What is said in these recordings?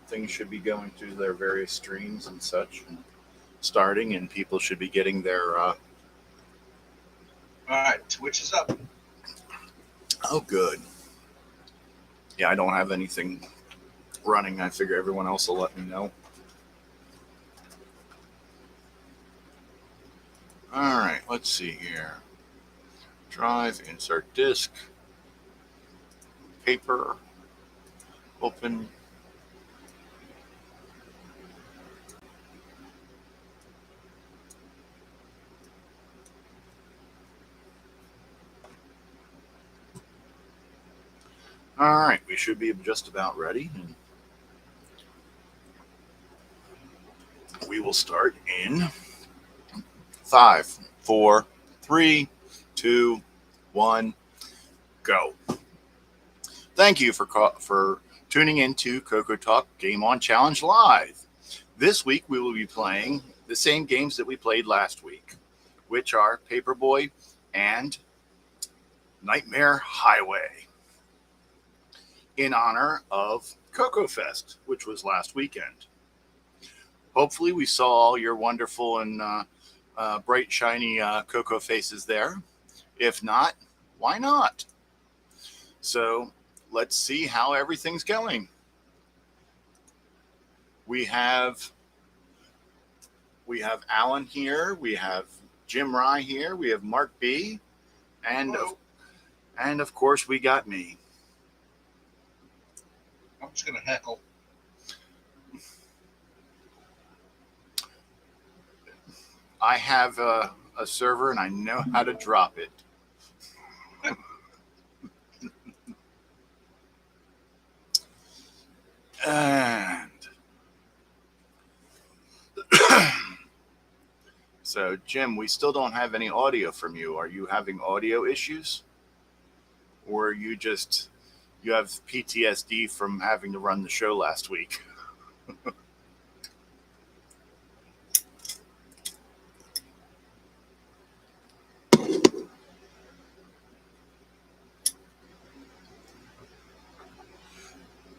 things should be going through their various streams and such, and starting, and people should be getting their. All right, Twitch is up. Oh, good. Yeah, I don't have anything running. I figure everyone else will let me know. All right, let's see here. Drive, insert disk, paper, open. All right, we should be just about ready. And we will start in 5, 4, 3, 2, 1, go. Thank you for tuning in to CoCoTALK Game On Challenge Live. This week we will be playing the same games that we played last week, which are Paperboy and Nightmare Highway, in honor of CoCo Fest, which was last weekend. Hopefully we saw all your wonderful and bright, shiny CoCo faces there. If not, why not? So let's see how everything's going. We have Alan here. We have Jim Rye here. We have Mark B. And of course we got me. I'm just going to heckle. I have a server and I know how to drop it. And so, Jim, we still don't have any audio from you. Are you having audio issues? Or you have PTSD from having to run the show last week?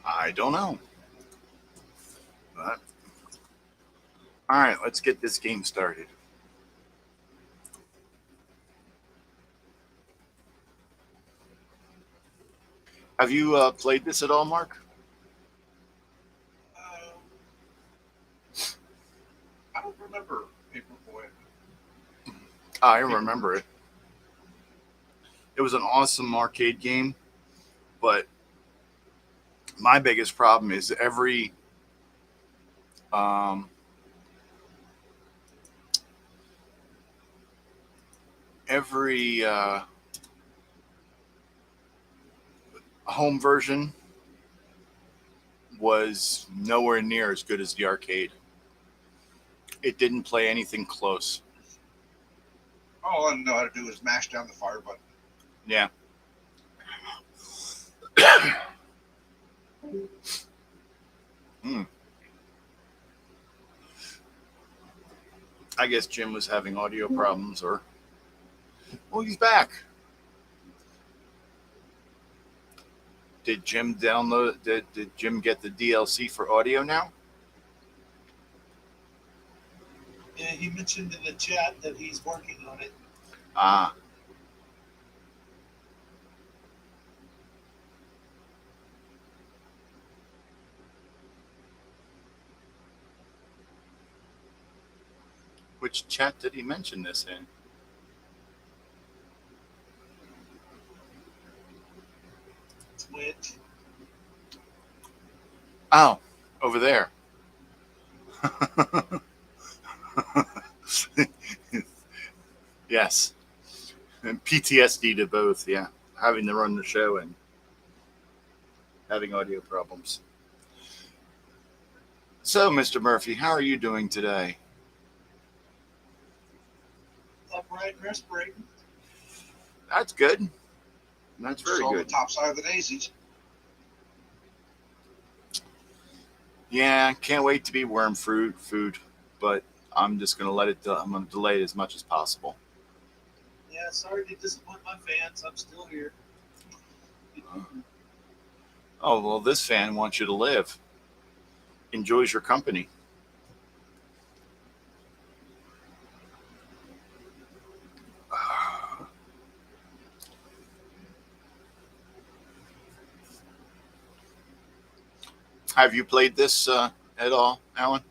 I don't know. But, all right, let's get this game started. Have you played this at all, Mark? I don't remember Paperboy. I remember it. It was an awesome arcade game, but my biggest problem is every home version was nowhere near as good as the arcade. It didn't play anything close. All I know how to do is mash down the fire button. Yeah. I guess Jim was having audio problems, or he's back. Did Jim download? Did Jim get the DLC for audio now? Yeah, he mentioned in the chat that he's working on it. Ah. Which chat did he mention this in? Twitch. Oh, over there. Yes. And PTSD to both, yeah. Having to run the show and having audio problems. So, Mr. Murphy, how are you doing today? Upright and respirating. That's good. That's very good. The top side of the daisies. Yeah, can't wait to be worm food, but I'm just going to let it, I'm going to delay it as much as possible. Yeah, sorry to disappoint my fans. I'm still here. Oh, well, this fan wants you to live. enjoys your company. Have you played this at all, Alan?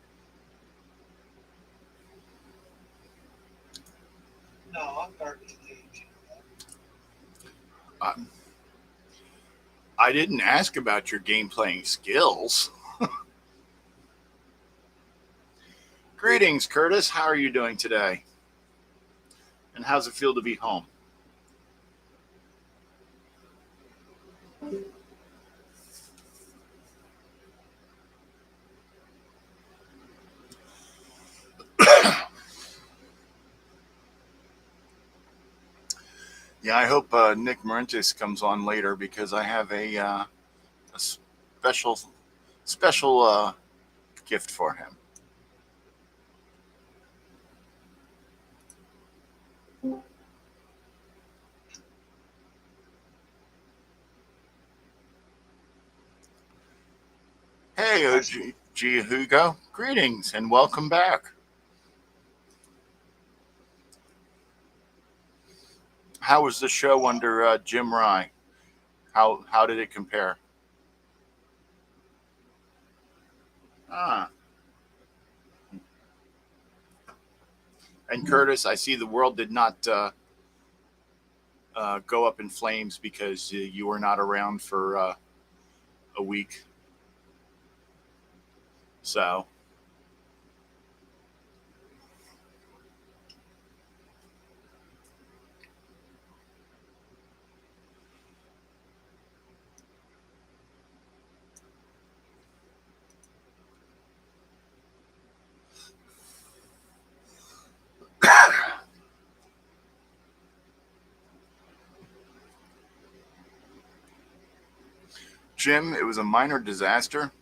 No, I'm garbage age. Uh, I didn't ask about your game playing skills. Greetings, Curtis. How are you doing today? And how's it feel to be home? Yeah, I hope Nick Marentis comes on later because I have a special gift for him. Hey, OG Hugo. Greetings and welcome back. How was the show under Jim Rye? How did it compare? Ah, and Curtis, I see the world did not go up in flames because you were not around for a week. So, Jim, it was a minor disaster.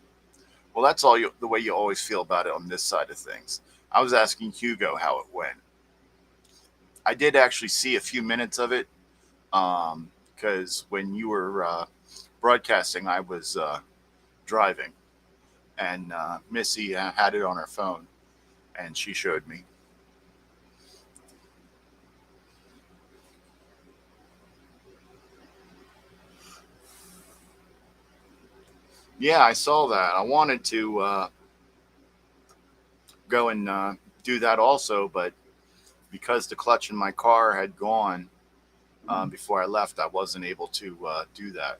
Well, that's the way you always feel about it on this side of things. I was asking Hugo how it went. I did actually see a few minutes of it because when you were broadcasting, I was driving, and Missy had it on her phone, and she showed me. Yeah, I saw that. I wanted to go and do that also, but because the clutch in my car had gone before I left, I wasn't able to do that.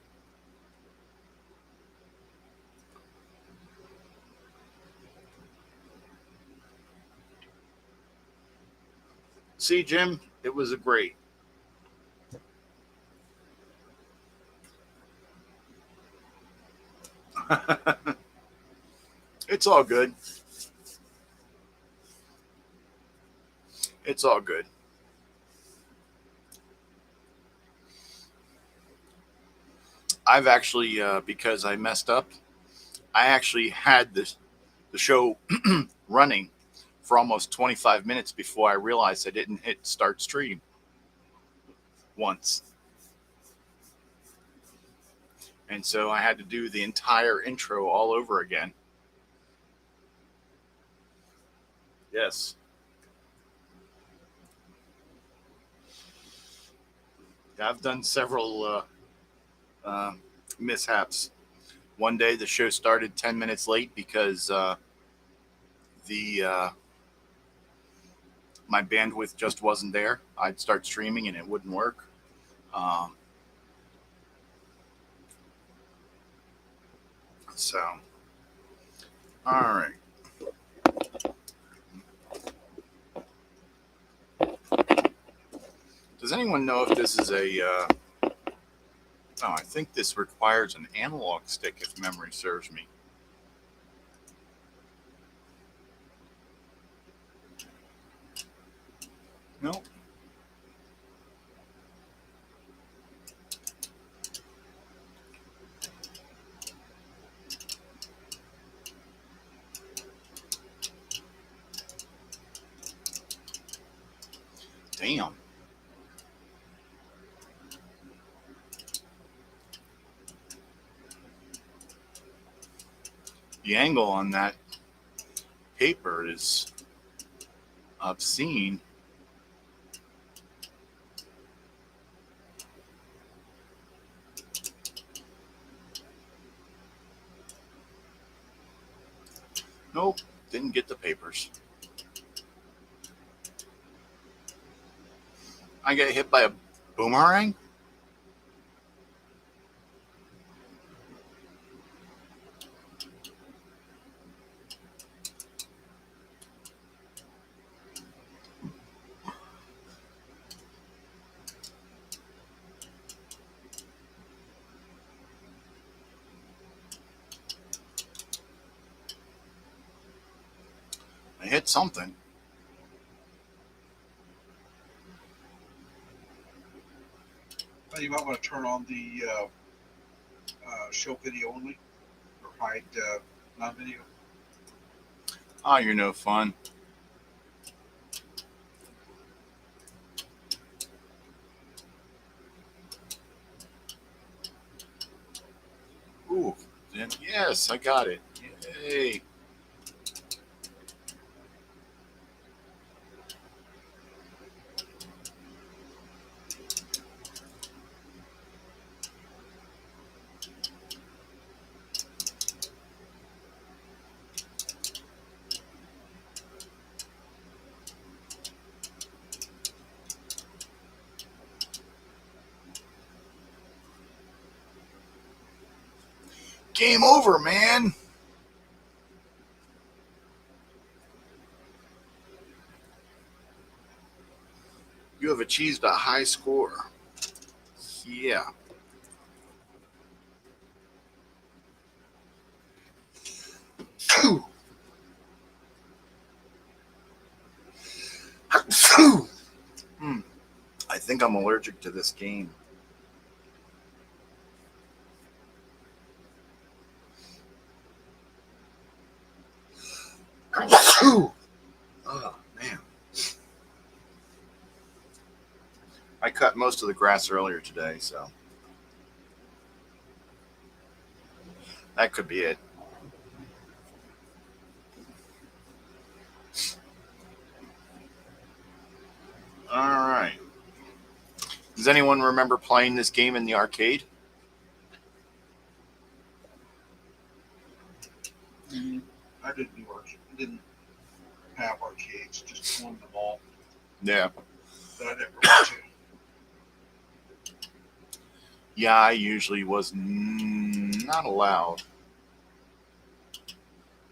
See, Jim, it was a great. It's all good. It's all good. I've actually, because I messed up, I actually had the show running for almost 25 minutes before I realized I didn't hit start stream once. And so I had to do the entire intro all over again. Yes. I've done several uh, mishaps. One day the show started 10 minutes late because the my bandwidth just wasn't there. I'd start streaming and it wouldn't work. Um, so, all right. Does anyone know if this is a? Oh, I think this requires an analog stick if memory serves me. No. Damn. The angle on that paper is obscene. Nope, didn't get the papers. I get hit by a boomerang? I hit something. Well, you might want to turn on the show video only or hide non-video. Ah, you're no fun. Ooh, then yes, I got it. Yay. Game over, man. You have achieved a high score. Yeah. I think I'm allergic to this game. Oh, man. I cut most of the grass earlier today, so that could be it. All right. Does anyone remember playing this game in the arcade? I didn't do arcade. I didn't have arcades. Just won them all. Yeah. But I never went to. Yeah, I usually was not allowed.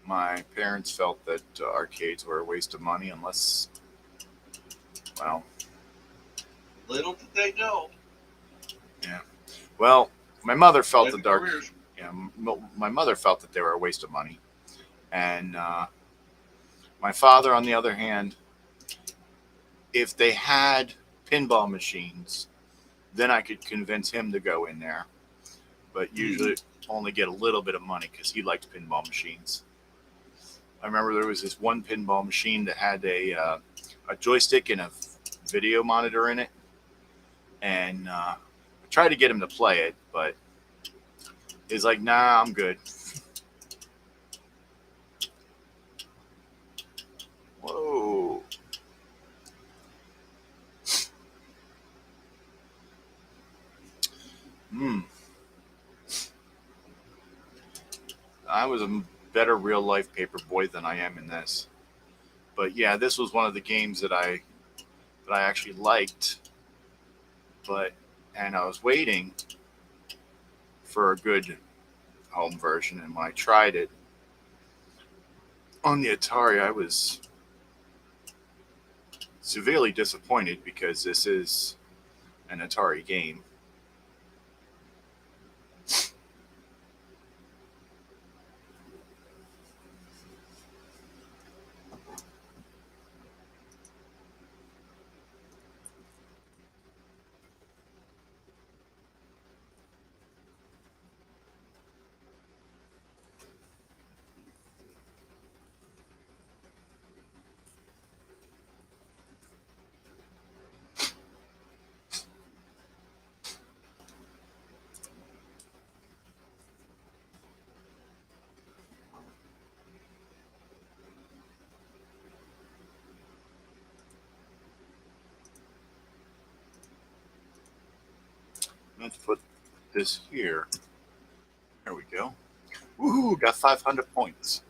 My parents felt that arcades were a waste of money unless, well, Little did they know. well, my mother felt Led that to careers. my mother felt that they were a waste of money, and my father, on the other hand, if they had pinball machines, then I could convince him to go in there, but usually only get a little bit of money because he liked pinball machines. I remember there was this one pinball machine that had a joystick and a video monitor in it, and I tried to get him to play it, but he's like, "Nah, I'm good." Whoa. Hmm. I was a better real life paper boy than I am in this. But yeah, this was one of the games that I actually liked. But and I was waiting for a good home version, and when I tried it on the Atari, I was severely disappointed because this is an Atari game. Meant to put this here. There we go. Woohoo! Got 500 points.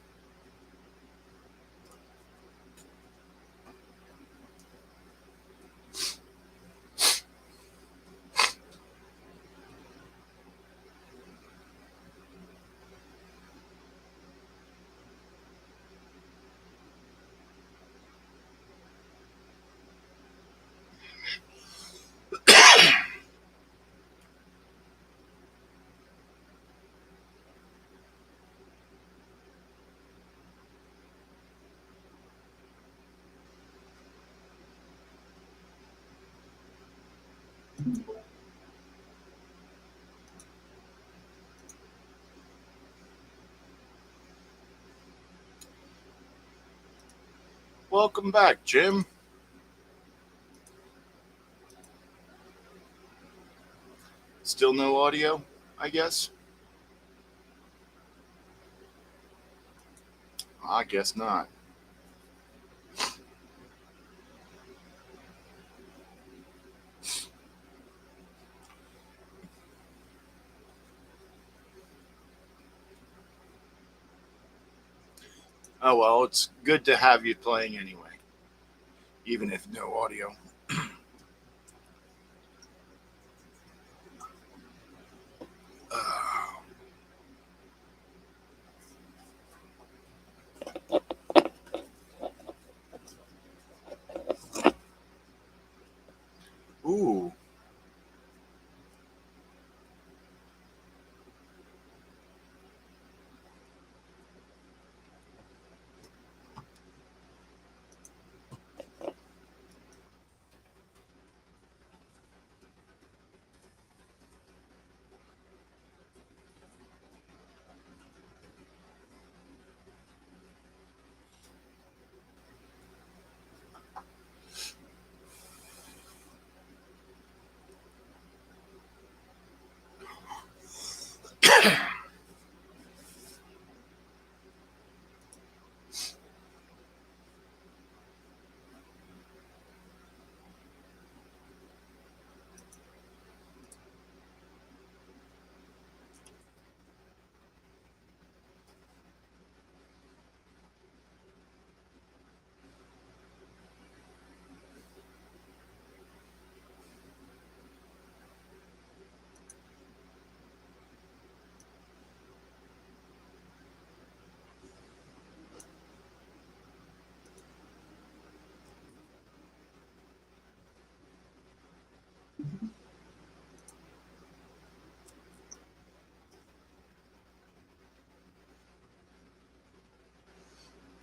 Welcome back, Jim. Still no audio, I guess? I guess not. Oh well, it's good to have you playing anyway, even if no audio. Uh, ooh.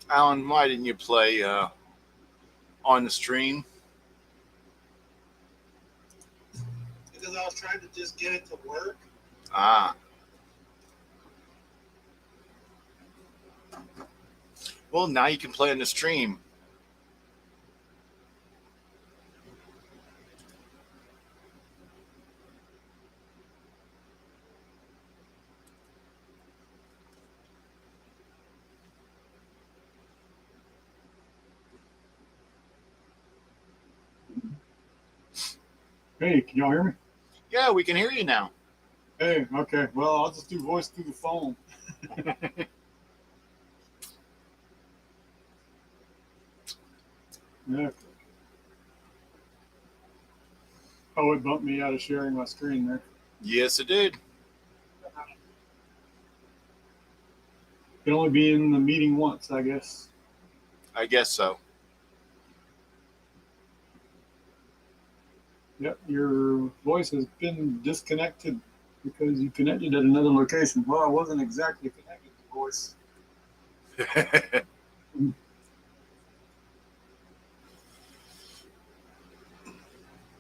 Alan, why didn't you play on the stream? Because I was trying to just get it to work. Ah. Well, now you can play on the stream. Hey, can y'all hear me? Yeah, we can hear you now. Hey, okay. Well, I'll just do voice through the phone. Yeah. Oh, it bumped me out of sharing my screen there. Yes, it did. Can only be in the meeting once, I guess. I guess so. Yep, your voice has been disconnected because you connected at another location. Well, I wasn't exactly connected to voice.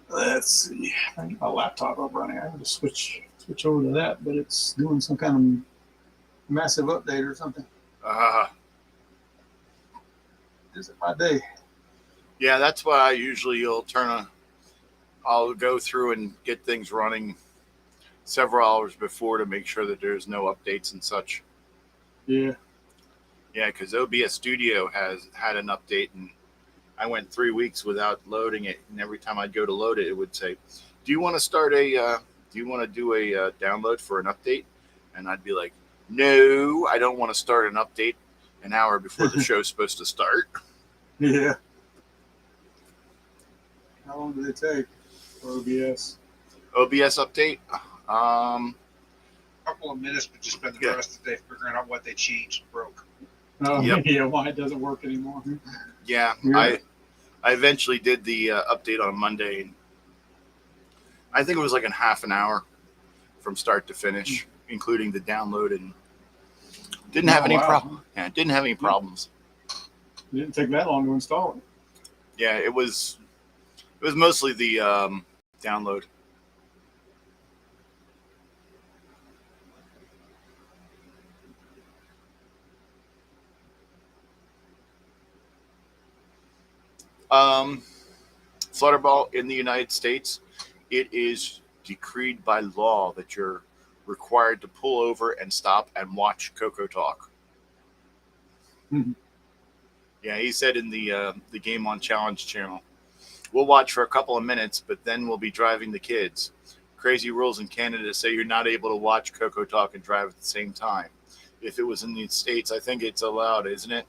Let's see. I get my laptop up running. I have to switch over to that, but it's doing some kind of massive update or something. Is it my day? Yeah, that's why I usually I'll go through and get things running several hours before to make sure that there's no updates and such. Yeah. Yeah, because OBS Studio has had an update, and I went 3 weeks without loading it. And every time I'd go to load it, it would say, "Do you want to start a do you want to do a download for an update? And I'd be like, no, I don't want to start an update an hour before the show's supposed to start. Yeah. How long did it take for OBS? OBS update. Couple of minutes, but just spend the Yeah. rest of the day figuring out what they changed and broke. Oh, Yep. yeah, why it doesn't work anymore. Yeah, Yeah. I eventually did the update on Monday. And I think it was like a half an hour from start to finish, including the download, and didn't have any problem. Yeah, didn't have any problems. It didn't take that long to install it. Yeah, it was mostly the download. Flutterball in the United States, it is decreed by law that you're required to pull over and stop and watch CoCoTALK. Mhm. Yeah, he said in the Game On Challenge channel, we'll watch for a couple of minutes, but then we'll be driving the kids. Crazy rules in Canada say you're not able to watch CoCoTALK and drive at the same time. If it was in the States, I think it's allowed, isn't it?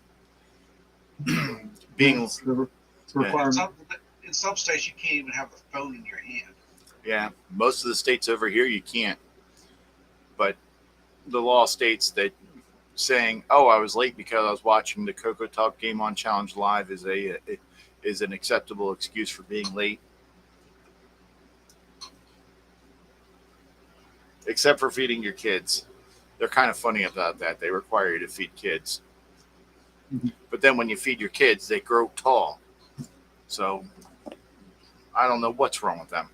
Being It's a In requirement. some states, you can't even have the phone in your hand. Yeah, most of the states over here you can't. But the law states that saying, "Oh, I was late because I was watching the CoCoTALK Game On Challenge live" is an acceptable excuse for being late. Except for feeding your kids. They're kind of funny about that. They require you to feed kids. Mhm. But then when you feed your kids, they grow tall. So I don't know what's wrong with them.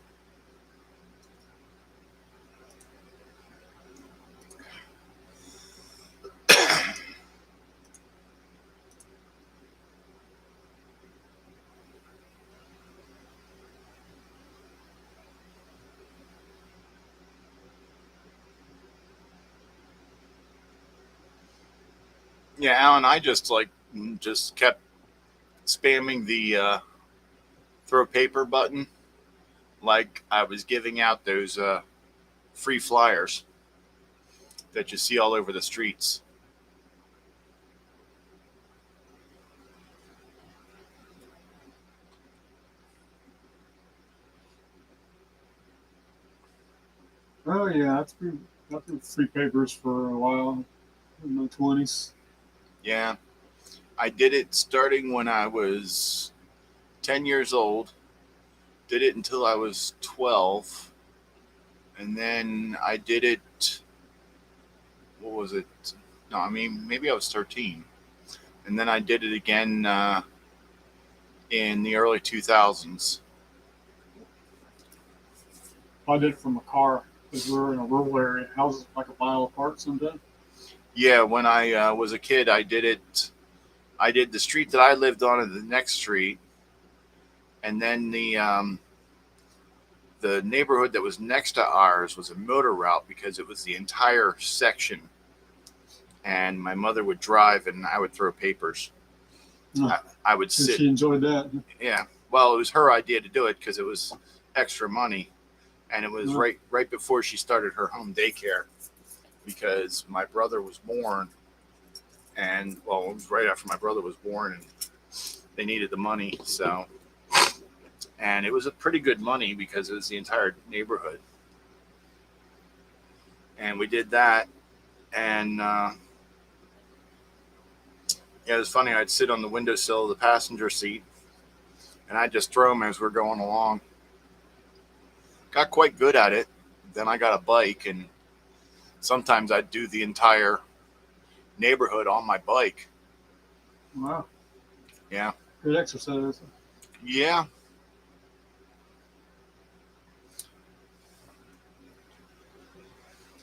Yeah, Alan, I just kept spamming the throw paper button like I was giving out those free flyers that you see all over the streets. Oh, yeah, I've been free papers for a while in my 20s. Yeah, I did it starting when I was 10 years old, did it until I was 12, and then I did it, what was it? No, I mean, maybe I was 13. And then I did it again in the early 2000s. I did it from a car because we were in a rural area. Houses like a mile apart sometimes. Yeah, when I was a kid, I did it. I did the street that I lived on and the next street, and then the neighborhood that was next to ours was a motor route because it was the entire section. And my mother would drive, and I would throw papers. Oh, I would and sit. she enjoyed that. Yeah. Well, it was her idea to do it because it was extra money, and it was Oh. right before she started her home daycare because my brother was born, and well, it was right after my brother was born, and they needed the money. So, and it was a pretty good money because it was the entire neighborhood, and we did that, and yeah, it was funny. I'd sit on the windowsill of the passenger seat, and I'd just throw them as we're going along. Got quite good at it. Then I got a bike, and sometimes I'd do the entire neighborhood on my bike. Wow. Yeah. Good exercise. Yeah.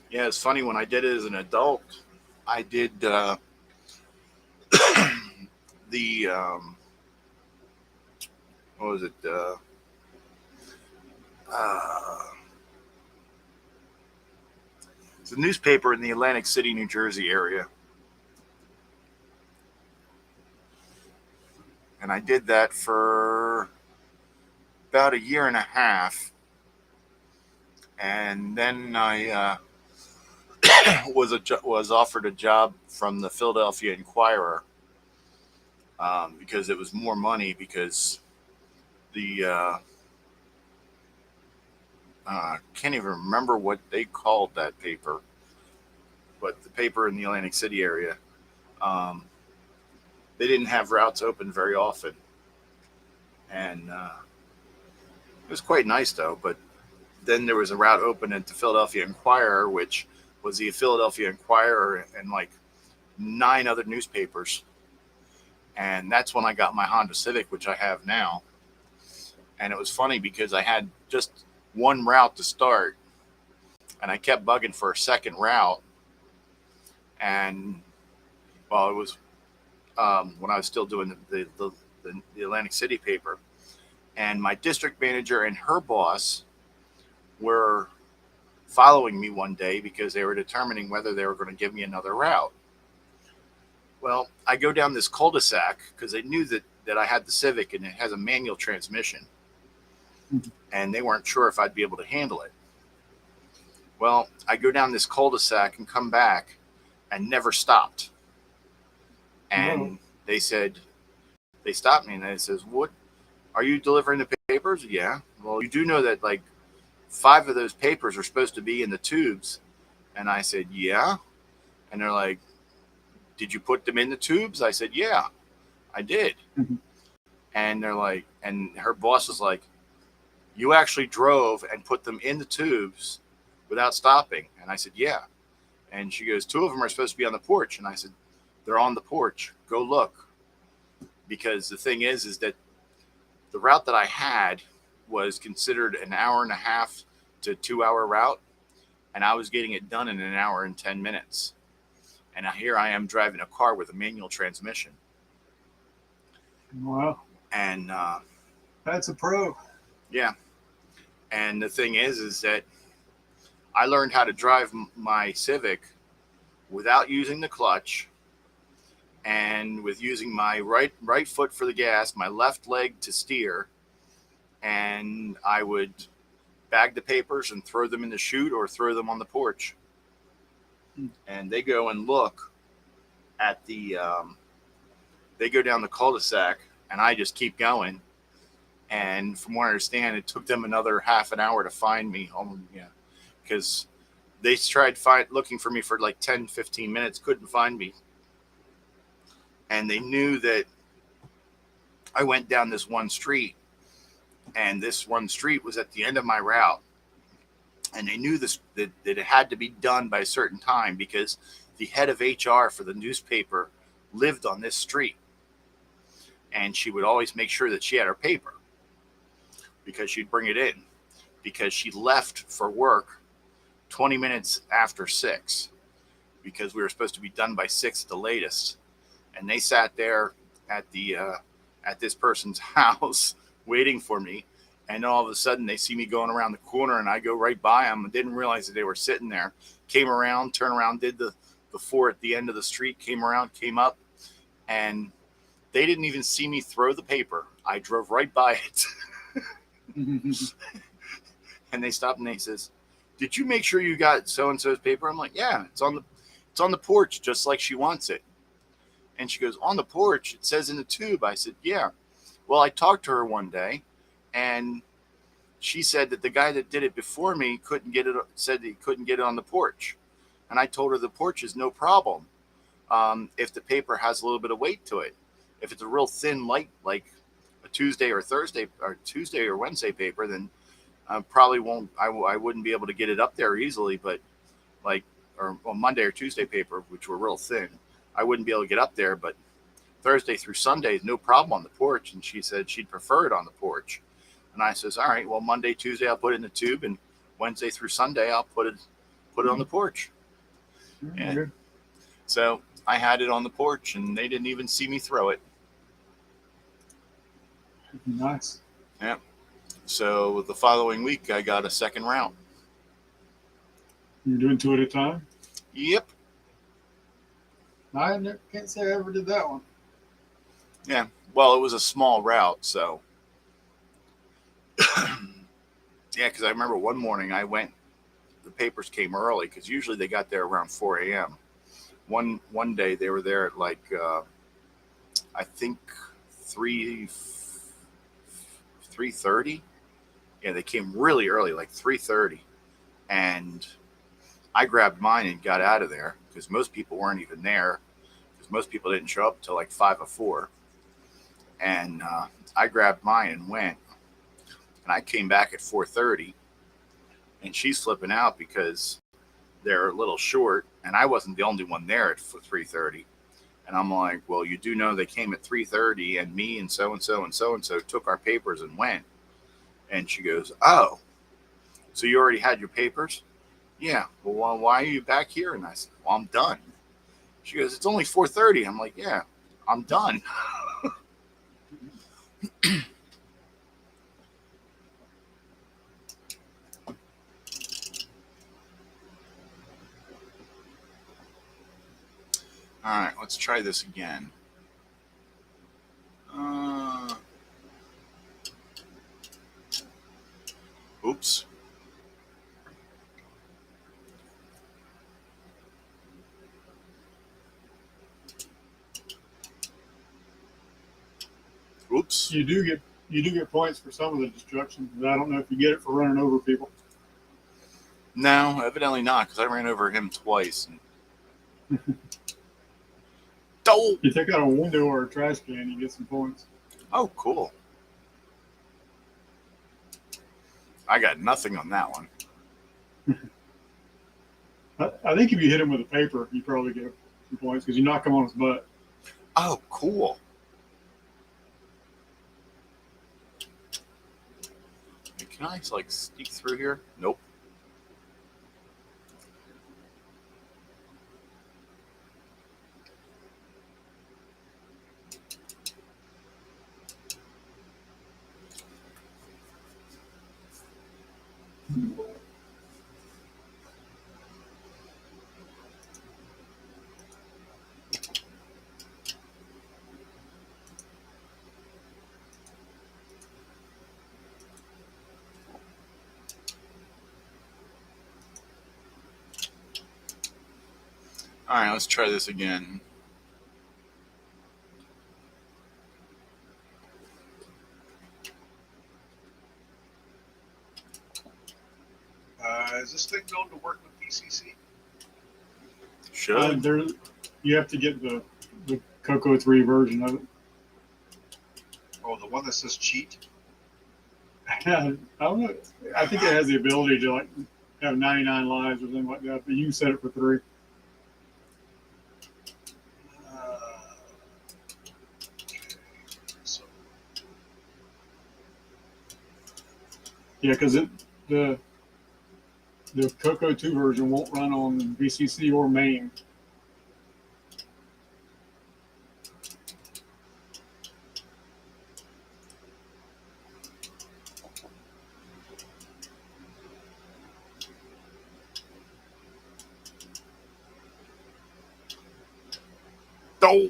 Yeah, it's funny when I did it as an adult. I did the what was it? It's a newspaper in the Atlantic City, New Jersey area, and I did that for about a year and a half. And then I was offered a job from the Philadelphia Inquirer because it was more money because the can't even remember what they called that paper, but the paper in the Atlantic City area, um, they didn't have routes open very often, and it was quite nice though. But then there was a route open at the Philadelphia Inquirer, which was the Philadelphia Inquirer and like 9 other newspapers, and that's when I got my Honda Civic, which I have now. And it was funny because I had just one route to start, and I kept bugging for a second route. And well, it was when I was still doing the Atlantic City paper, and my district manager and her boss were following me one day because they were determining whether they were going to give me another route. Well, I go down this cul-de-sac because they knew that I had the Civic and it has a manual transmission, and they weren't sure if I'd be able to handle it. Well, I go down this cul-de-sac and come back and never stopped. And they said, they stopped me and they says, "What, are you delivering the papers?" "Yeah." "Well, you do know that like 5 of those papers are supposed to be in the tubes." And I said, "Yeah." And they're like, "Did you put them in the tubes?" I said, "Yeah, I did." And they're like, and her boss was like, "You actually drove and put them in the tubes without stopping?" And I said, "Yeah." And she goes, "2 of them are supposed to be on the porch." And I said, "They're on the porch. Go look." Because the thing is that the route that I had was considered an hour and a half to 2 hour route, and I was getting it done in an hour and 10 minutes. And now here I am driving a car with a manual transmission. Wow. And That's a pro. yeah. And the thing is that I learned how to drive my Civic without using the clutch, and with using my right foot for the gas, my left leg to steer, and I would bag the papers and throw them in the chute or throw them on the porch. And they go and look at the they go down the cul-de-sac, and I just keep going. And from what I understand, it took them another half an hour to find me. Because they tried looking for me for like 10-15 minutes, couldn't find me. And they knew that I went down this one street, and this one street was at the end of my route. And they knew that it had to be done by a certain time because the head of HR for the newspaper lived on this street. And she would always make sure that she had her paper because she'd bring it in, because she left for work 20 minutes after 6 because we were supposed to be done by 6 at the latest. And they sat there at this person's house waiting for me. And all of a sudden they see me going around the corner, and I go right by them and didn't realize that they were sitting there. Came around, turned around, did the 4 at the end of the street, came around, came up, and they didn't even see me throw the paper. I drove right by it. And they stopped and they says, "Did you make sure you got so-and-so's paper?" I'm like, "Yeah, it's on the porch just like she wants it." And she goes, "On the porch? It says in the tube." I said, "Yeah." Well, I talked to her one day, and she said that the guy that did it before me said he couldn't get it on the porch. And I told her the porch is no problem if the paper has a little bit of weight to it. If it's a real thin, light, like a Tuesday or Wednesday paper, then probably won't. I wouldn't be able to get it up there easily. But or Monday or Tuesday paper, which were real thin, I wouldn't be able to get up there. But Thursday through Sunday is no problem on the porch." And she said she'd prefer it on the porch. And I says, "All right, well, Monday, Tuesday, I'll put it in the tube, and Wednesday through Sunday, I'll put it on the porch." And so I had it on the porch, and they didn't even see me throw it. Nice. Yeah. So the following week, I got a second route. You're doing 2 at a time? Yep. Can't say I ever did that one. Yeah. Well, it was a small route, so yeah. Because I remember one morning I went the papers came early because usually they got there around 4 a.m. One day they were there at like I think 3:30. Yeah, they came really early, like 3:30, and I grabbed mine and got out of there because most people weren't even there because most people didn't show up till like 5 or 4, and I grabbed mine and went, and I came back at 4:30, and she's flipping out because they're a little short, and I wasn't the only one there at 3:30. And I'm like, well, you do know they came at 3:30, and me and so and so and so and so took our papers and went. And she goes, oh, so you already had your papers? Yeah. Well, why are you back here? And I said, well, I'm done. She goes, it's only 4:30. I'm like, yeah, I'm done. All right, let's try this again. Oops. Oops. You do get points for some of the destruction, but I don't know if you get it for running over people. No, evidently not, because I ran over him twice. Oh, You take out a window or a trash can, you get some points. oh, cool. I got nothing on that one. I think if you hit him with a paper, you probably get some points because you knock him on his butt. Oh, cool. Can I like sneak through here? Nope. All right, let's try this again. Is this thing known to work with PCC? Should. You have to get the CoCo 3 version of it. Oh, the one that says cheat? I don't know. I think it has the ability to like have 99 lives or something like that, but you can set it for 3. So, Yeah, because the CoCo 2 version won't run on VCC or main. Oh.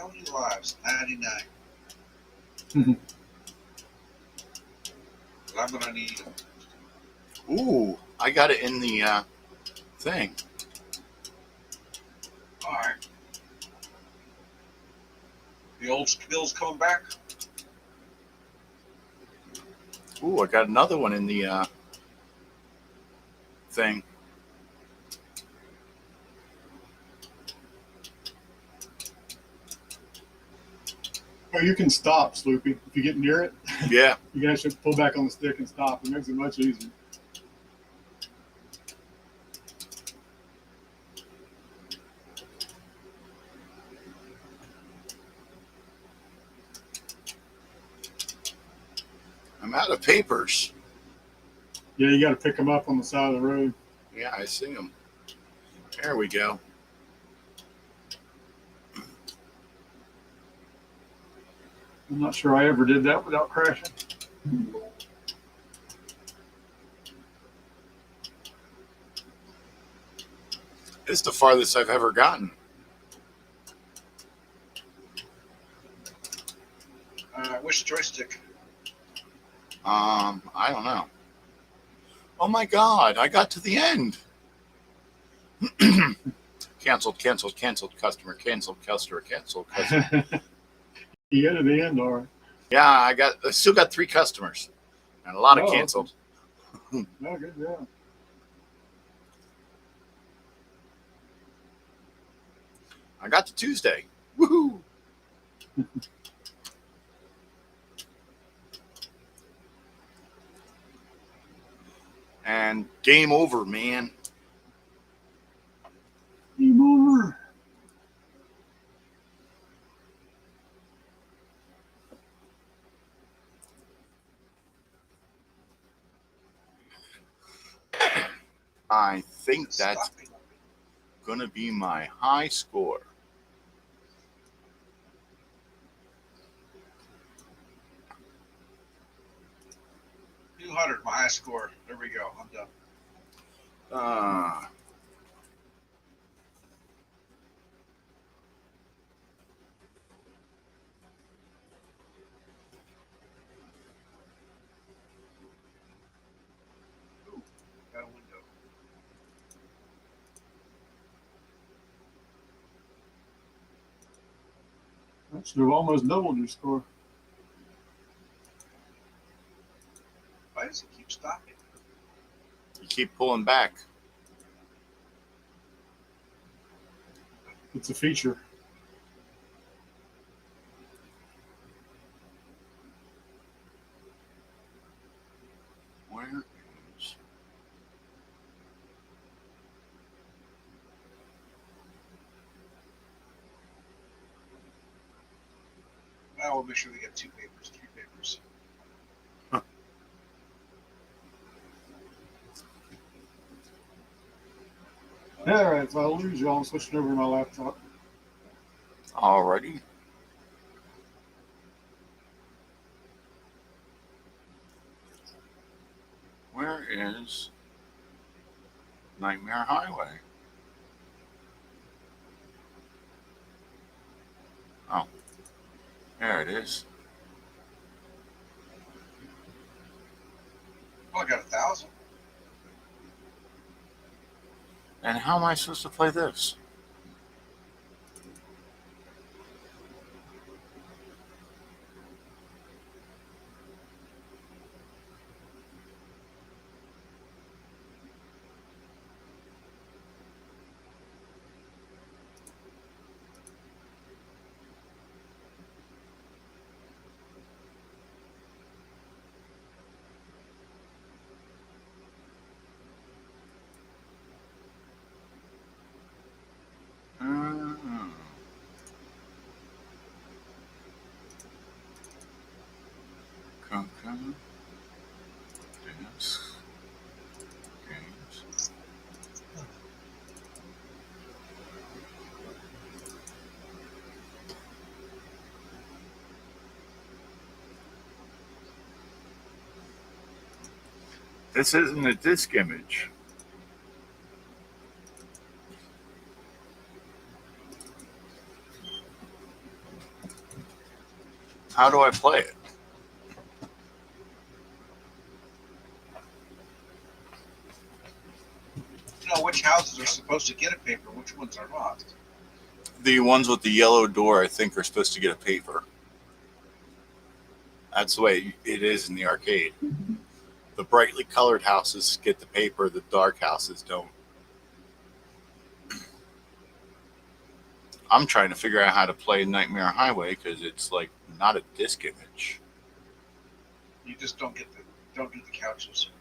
how many lives? 99. Mhm. But I'm going to need them. Ooh, I got it in the thing. All right. The old skills coming back? Ooh, I got another one in the thing. Oh, you can stop, Sloopy. If you get near it, Yeah. you can actually pull back on the stick and stop. It makes it much easier. I'm out of papers. Yeah, you got to pick them up on the side of the road. Yeah, I see them. There we go. I'm not sure I ever did that without crashing. It's the farthest I've ever gotten. Which joystick? I don't know. Oh my God, I got to the end. Canceled, customer, canceled, customer. You got to the end, all right. Yeah, I still got 3 customers and a lot of Oh, canceled. No, good job. I got to Tuesday. Woohoo! And game over, man. Game over. I think that's Stopping. going to be my high score. $200, my high score. There we go. I'm done. Ooh, got a window. That should have almost doubled your score. Why does it keep stopping? You keep pulling back. It's a feature. Where is... I will make sure they get 2 papers, 3 papers. All right, if I lose you, I'm switching over to my laptop. Alrighty. Where is Nightmare Highway? Oh, there it is. Oh, I got 1,000. And how am I supposed to play this? CoCo. Dance. Games. This isn't a disk image. How do I play it? You know which houses are supposed to get a paper, which ones are not. The ones with the yellow door, I think, are supposed to get a paper. That's the way it is in the arcade. The brightly colored houses get the paper, the dark houses don't. I'm trying to figure out how to play Nightmare Highway because it's like not a disc image. You just don't do the couches.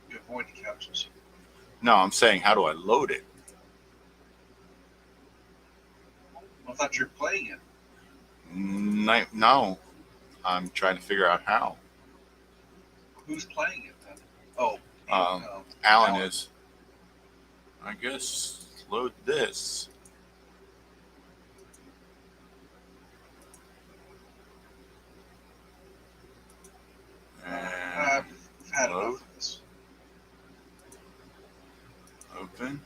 You avoid the couches. No, I'm saying how do I load it? I thought you were playing it. No, I'm trying to figure out how. Who's playing it then? Oh, Alan Alan. is. I guess load this. I've And had load. enough of this. Open.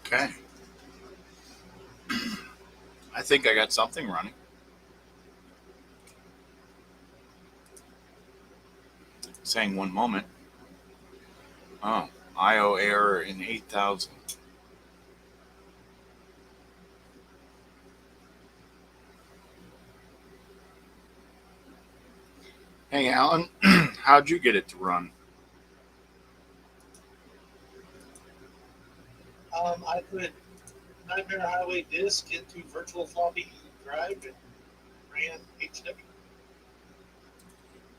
Okay. I think I got something running. Saying 1 moment. Oh, IO error in 8,000. Hey, Alan, how'd you get it to run? I put Nightmare Highway disk into virtual floppy drive and ran HW.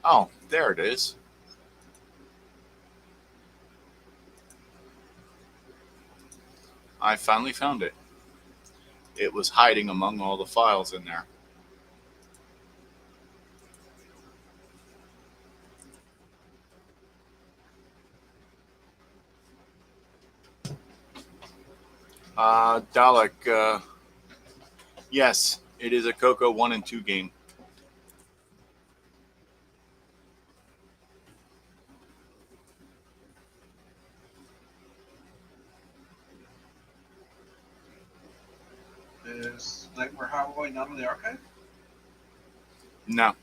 Oh, there it is. I finally found it. It was hiding among all the files in there. Dalek, yes, it is a CoCo 1 and 2 game. Is Nightmare Highway not in the archive? No.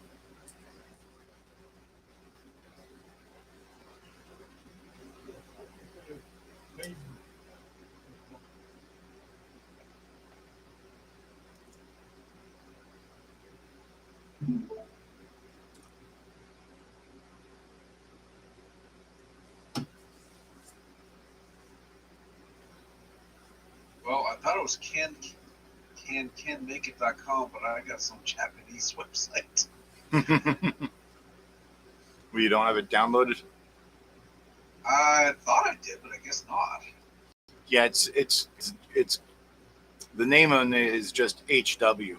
Well, I thought it was canmakeit.com, but I got some Japanese website. Well, you don't have it downloaded? I thought I did, but I guess not. Yeah, it's the name on it is just HW.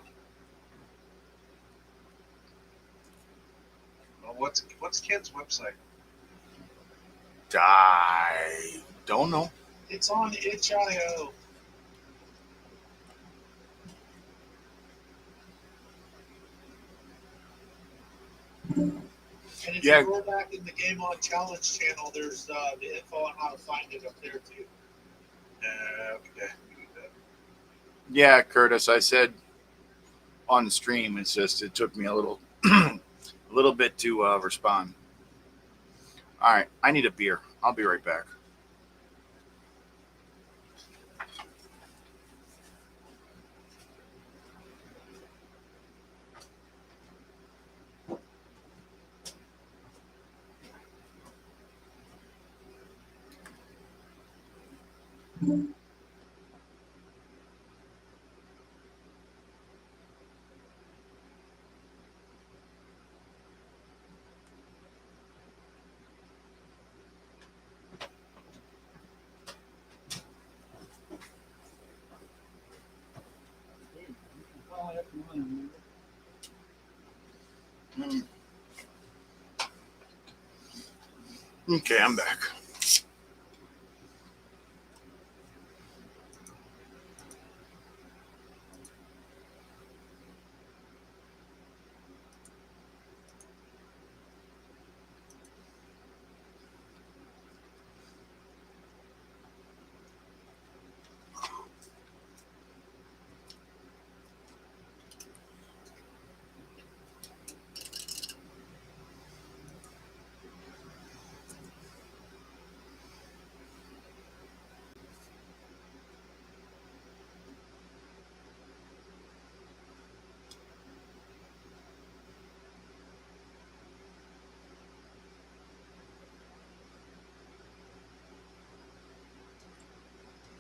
Well, what's Ken's website? I don't know. It's on itch.io. And if Yeah. you go back in the Game On Challenge channel, there's the info on how to find it up there too. Okay. Yeah, Curtis, I said on the stream. It's just it took me a little a little bit to respond. All right, I need a beer. I'll be right back. Okay, I'm back.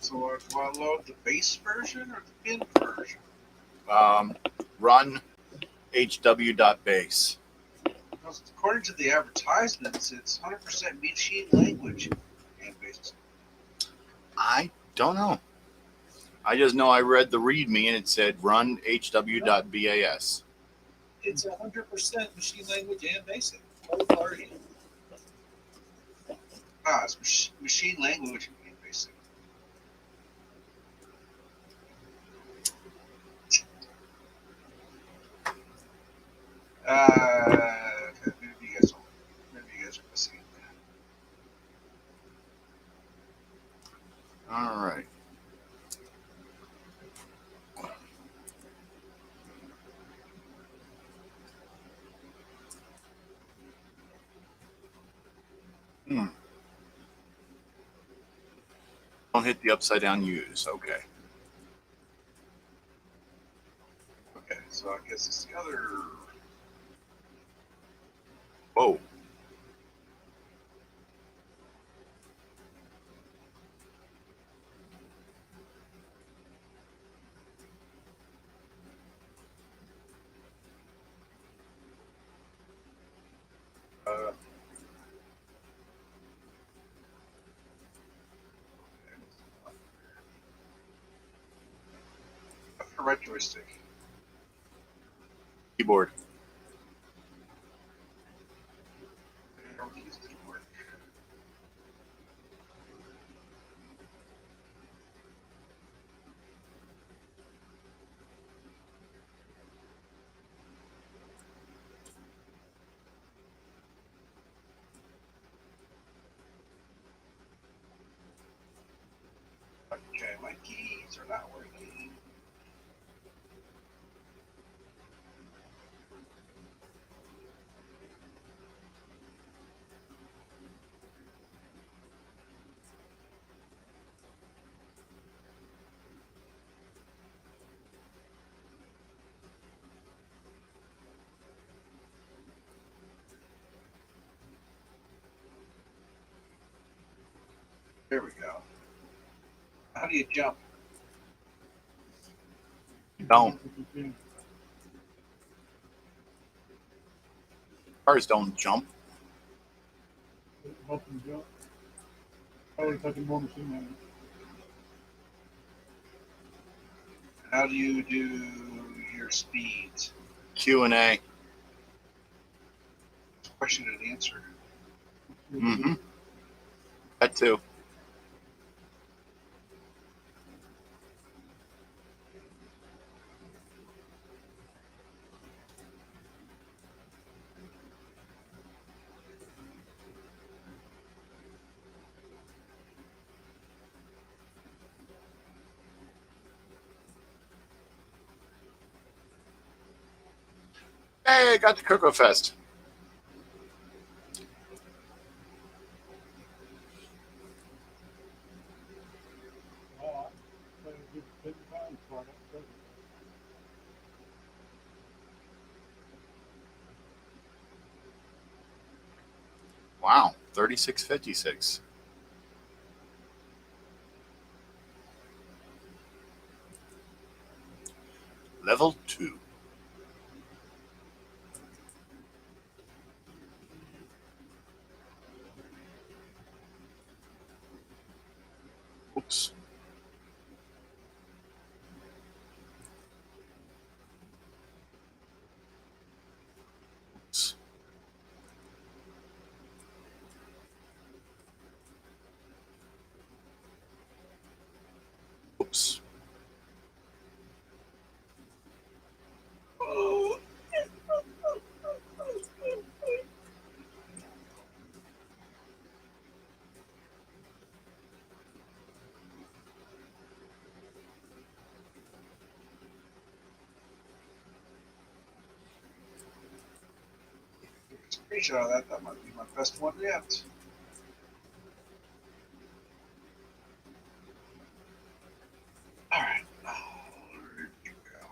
So do I load the base version or the bin version? Run hw.base. Because according to the advertisements, it's 100% machine language and basic. I don't know. I just know I read the README and it said run hw.bas. It's 100% machine language and basic. Both are in. It's machine language and basic. Maybe you guys are missing it. All right. Don't hit the upside down use. Okay. Okay, so I guess it's the other. Whoa. Uh, right joystick. Keyboard. I don't use the keyboard. Okay, my keys are not working. There we go. How do you jump? Don't. Cars don't jump. Help them jump. Probably touching more machine language. How do you do your speeds? Q&A. Question and answer. Mm-hmm. That too. Hey, I got the CoCo Fest. Oh, I did 10 times for it. Wow, 3656. Level 2. Oops. Oops. Oops. Screenshot of that. That might be my best one yet. All right. There you go.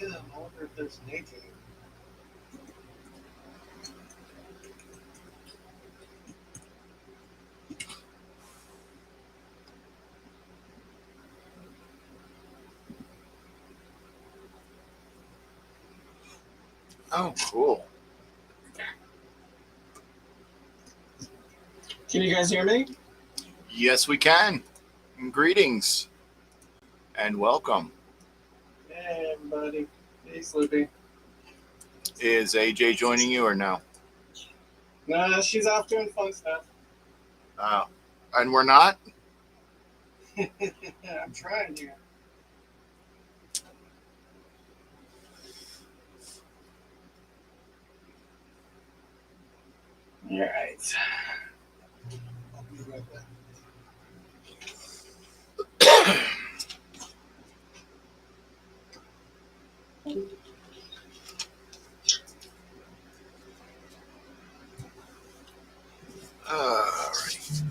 him. I wonder if there's an AJ. Oh, cool. Can you guys hear me? Yes, we can. Greetings and welcome. Hey, buddy. Hey, Sleepy. Is AJ joining you or no? Nah, she's off doing fun stuff. And we're not? I'm trying here. All right. I'll be right back. Alrighty.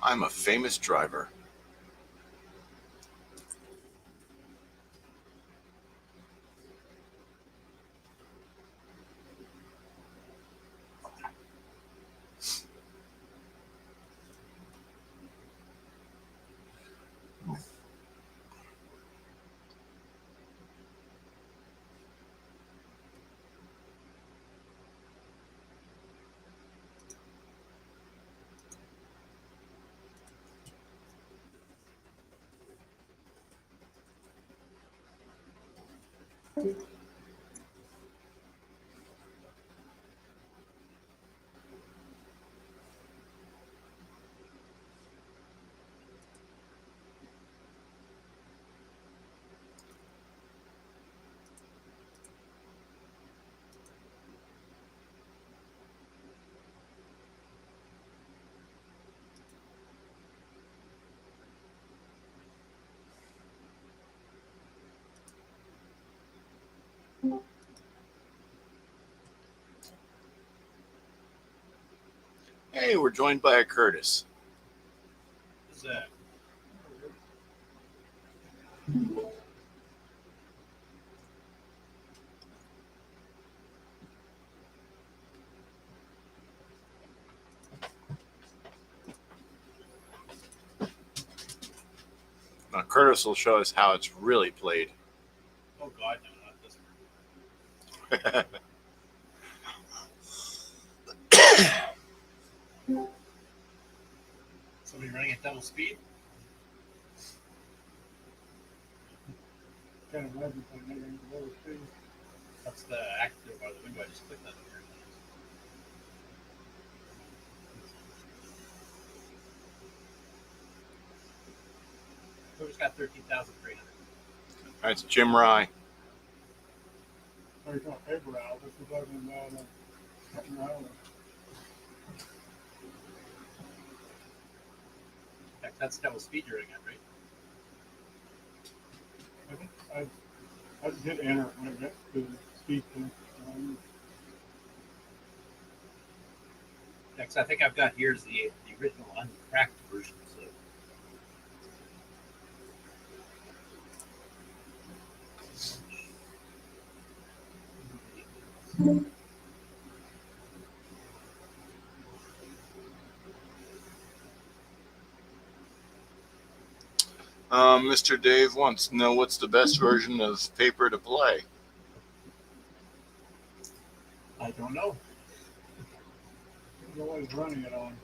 I'm a famous driver. Hey, we're joined by a Curtis. Who's that? Now, Curtis will show us how it's really played. Oh God, no, not this one. Somebody running at double speed? Kind of imagine if I made it lower too. That's the active by the window. I just clicked on it. Who's got 13,300? That's Jim Rye. Or you're talking paper out. This is talking about That's double speed you're running at, right? I think I just hit enter when it got to speed to. Yeah, 'cause I think I've got here's the original uncracked version. So. Mr. Dave wants to know what's the best version of paper to play. I don't know. He's always running it on.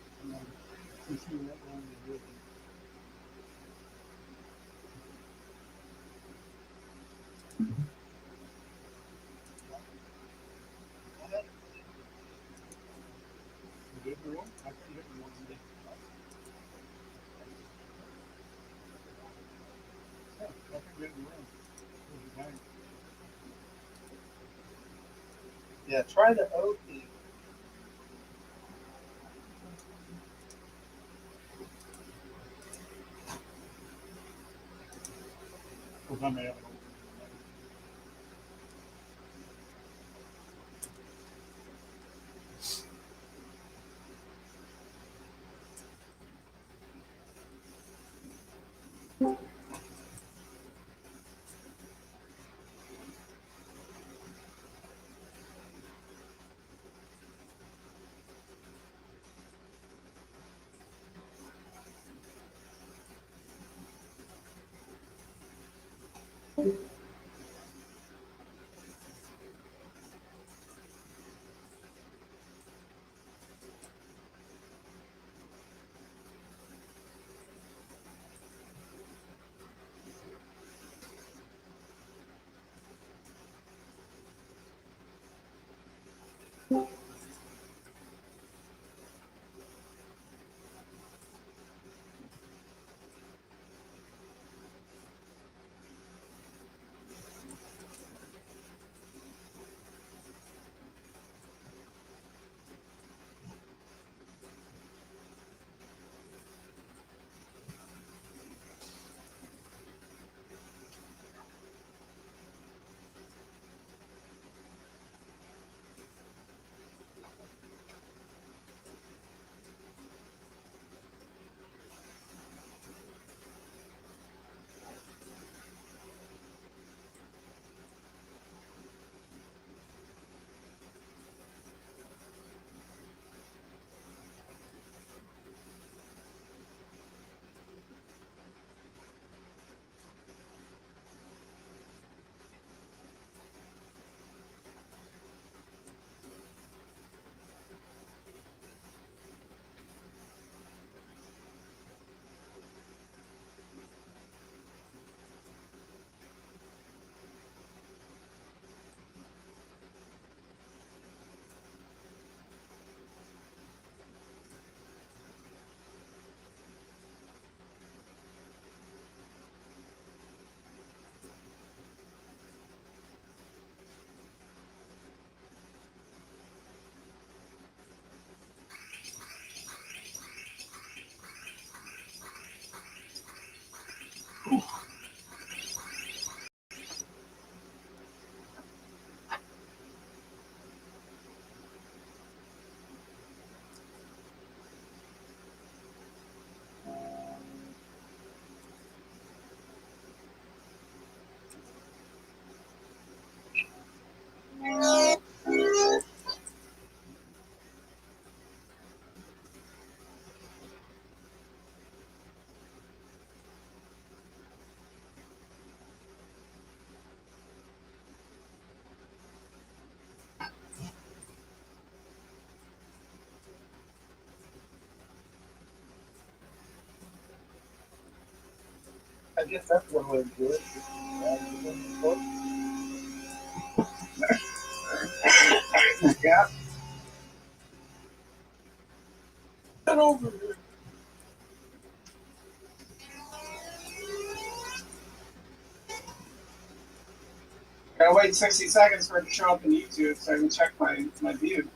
You see that one is written. You did the one? I couldn't get the one today. Yeah, I couldn't get the one. It was a bang. Yeah, try the OP. Because I may have it over. I guess that's one way to do it. Yeah. Get over here. Gotta wait 60 seconds for it to show up in YouTube so I can check my view.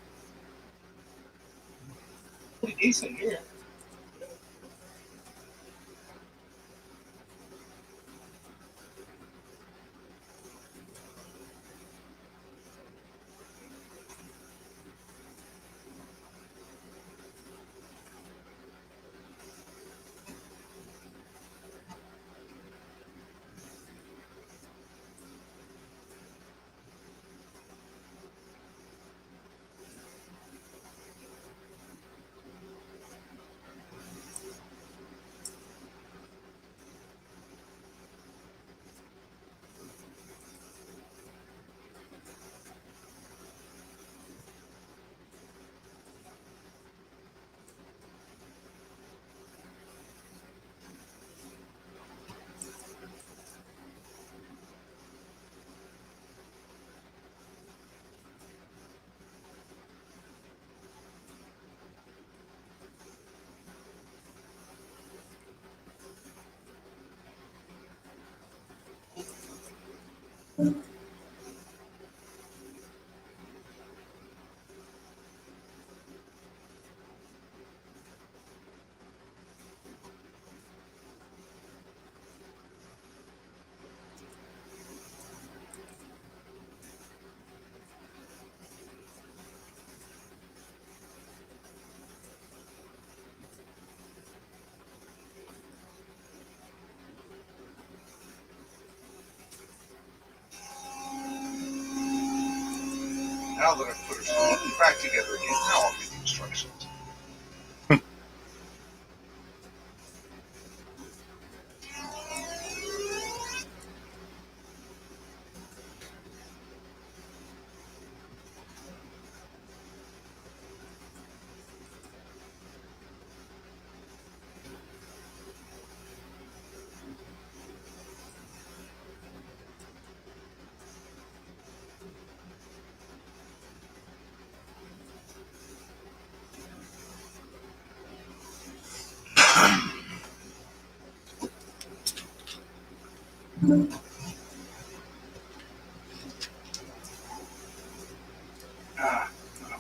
Pretty decent here. Now that I've put her back together again, now I'll read the instructions. I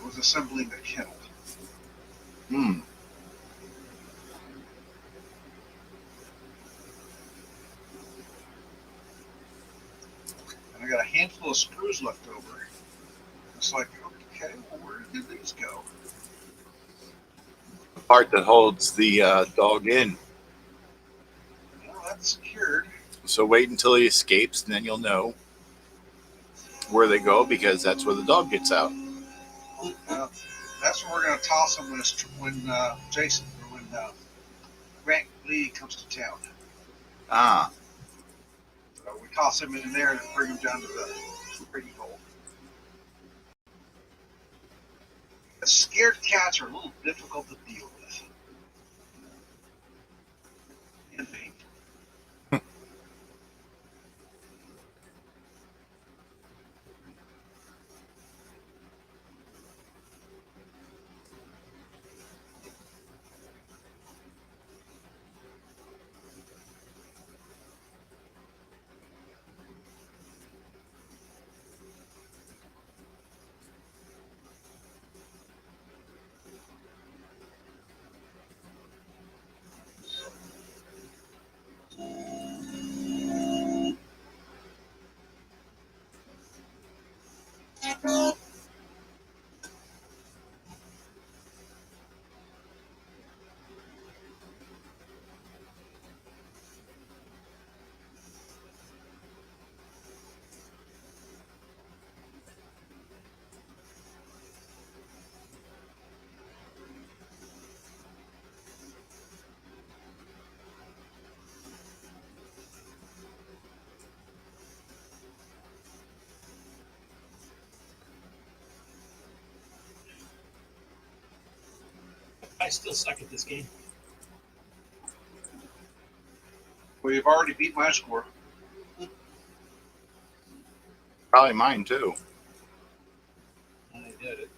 was assembling a kennel. Hmm. And I got a handful of screws left over. It's like, okay, well, where did these go? The part that holds the dog in. Well, that's secured. So wait until he escapes, and then you'll know where they go, because that's where the dog gets out. That's where we're going to toss them when Jason, or when Grant Lee comes to town. Ah. So we toss him in there and bring him down to the pretty hole. The scared cats are a little difficult to deal with. And me. I still suck at this game. Well, you've already beat my score. Probably mine too. I did it.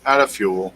Out of fuel.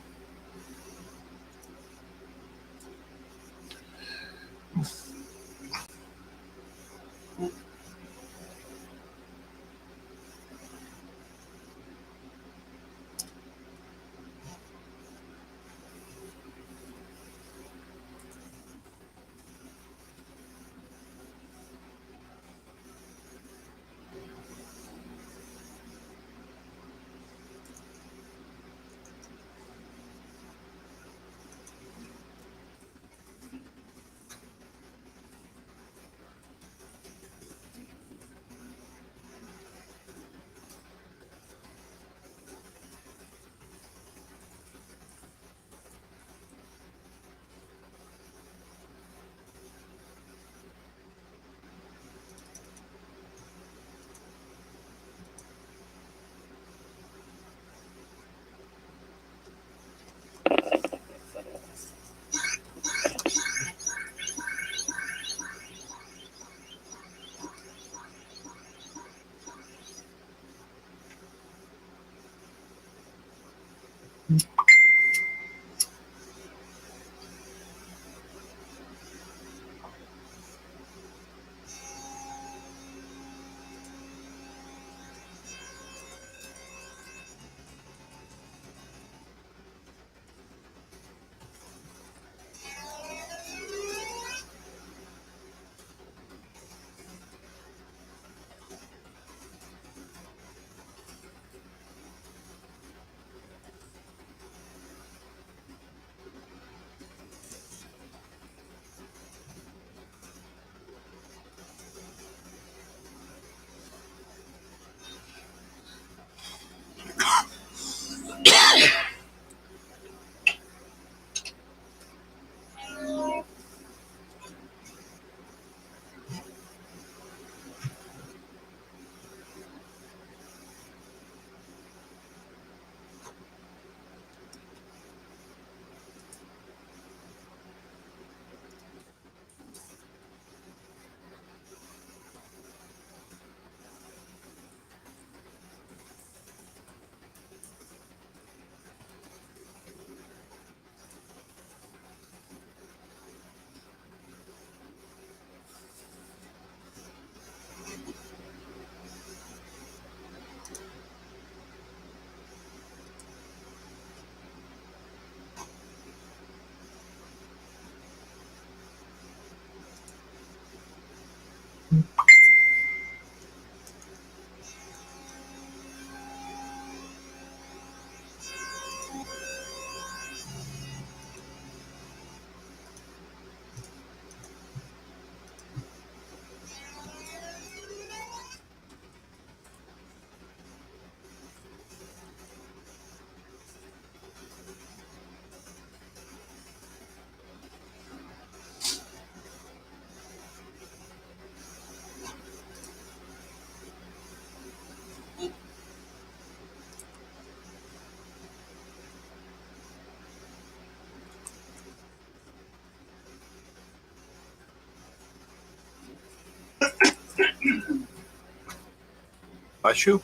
Bless you.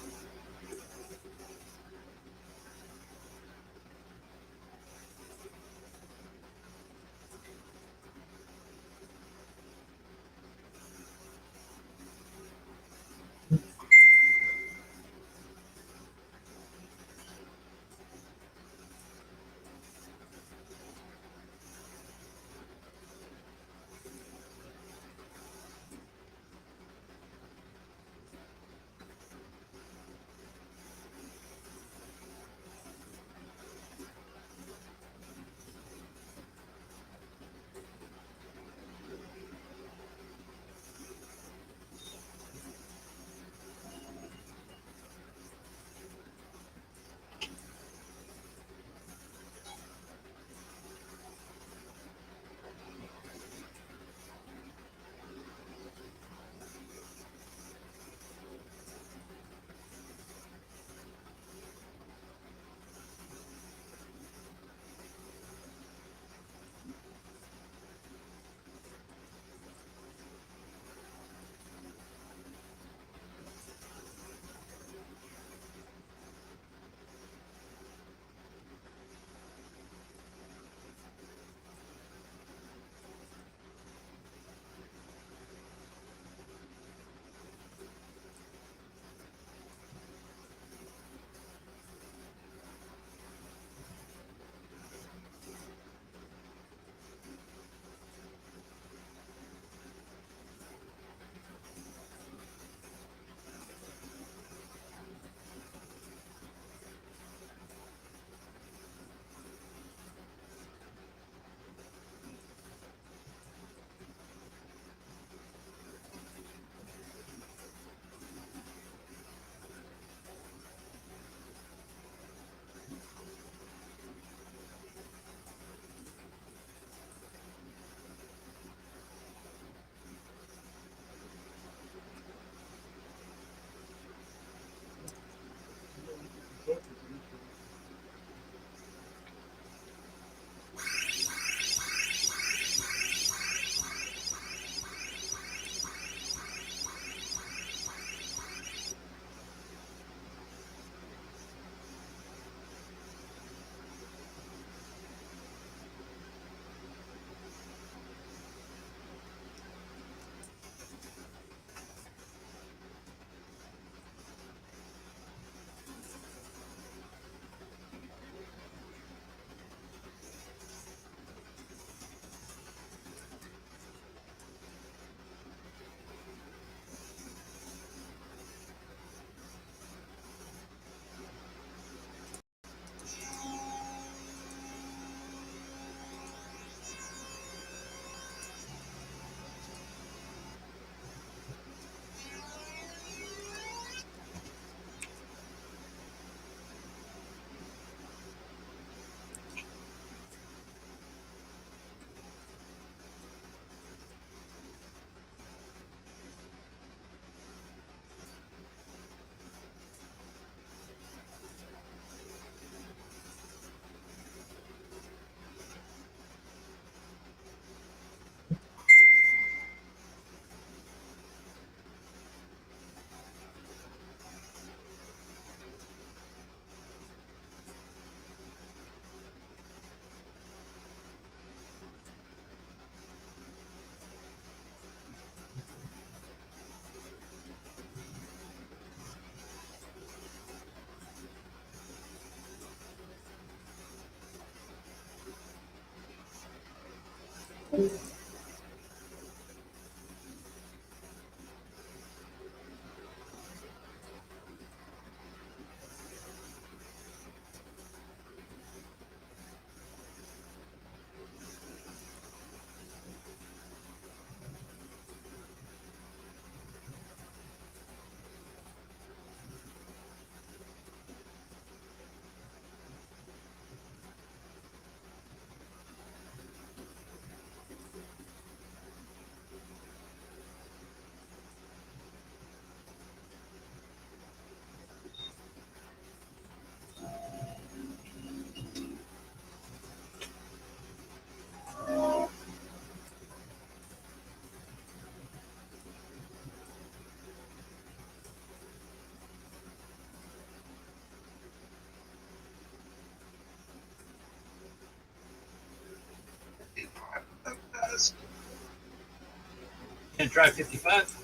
Can't drive 55.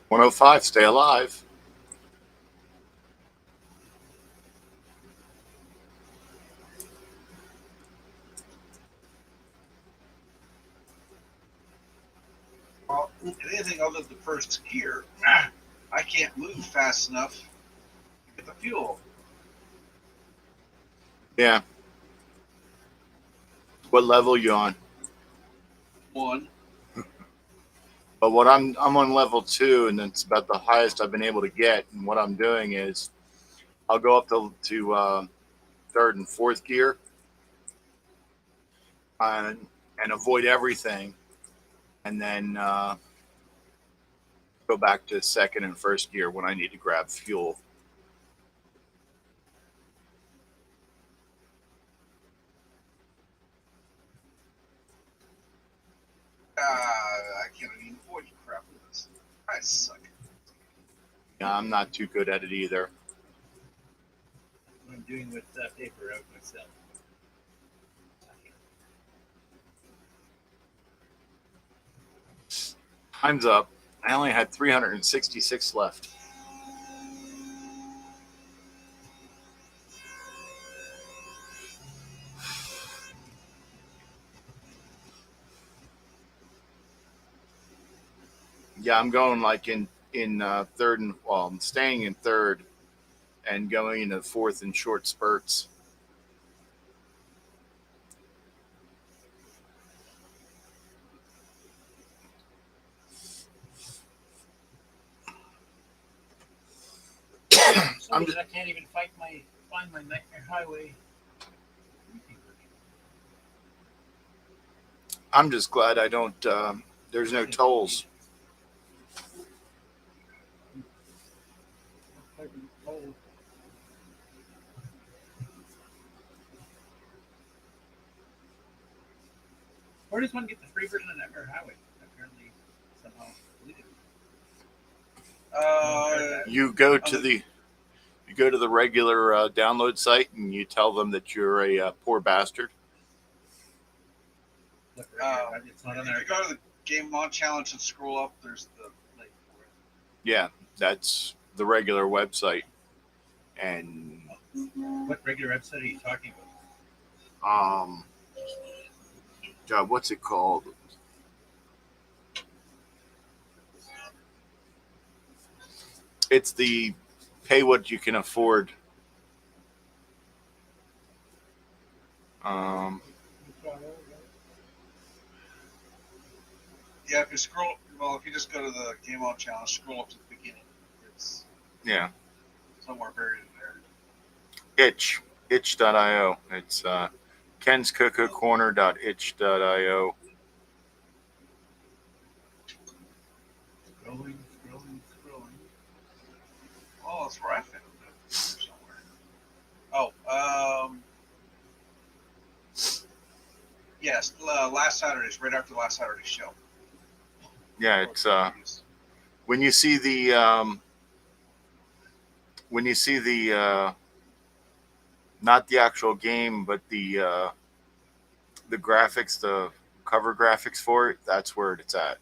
105, stay alive. Well, anything other than the first gear, I can't move fast enough to get the fuel. Yeah. What level you on? 1. But what I'm on level 2, and it's about the highest I've been able to get. And what I'm doing is I'll go up to third and fourth gear and avoid everything, and then go back to second and first gear when I need to grab fuel. I can't even avoid crap with this. I suck. Yeah, I'm not too good at it either. What I'm doing with paper out myself. Time's up. I only had 366 left. Yeah, I'm going like in third and I'm staying in third and going into fourth in short spurts. I'm just, I can't even find my Nightmare Highway. I'm just glad I don't. There's no tolls. Where does one get the free version of Nightmare Highway? Apparently, somehow deleted. You go to the regular download site and you tell them that you're a poor bastard. Look right here. It's not on If there. you go to the Game On Challenge and scroll up, there's the link for it. Yeah, that's the regular website. And What regular website are you talking about? God, what's it called? It's the pay what you can afford. Yeah, if you scroll, well, if you just go to the Game On Challenge, scroll up to the beginning. It's Yeah, somewhere buried in there. itch.io. It's Ken's Coco Corner.itch.io. Scrolling. Oh, that's where I found it somewhere. Oh, yes, last Saturday's, right after last Saturday's show. Yeah, it's when you see the not the actual game, but the graphics, the cover graphics for it. That's where it's at.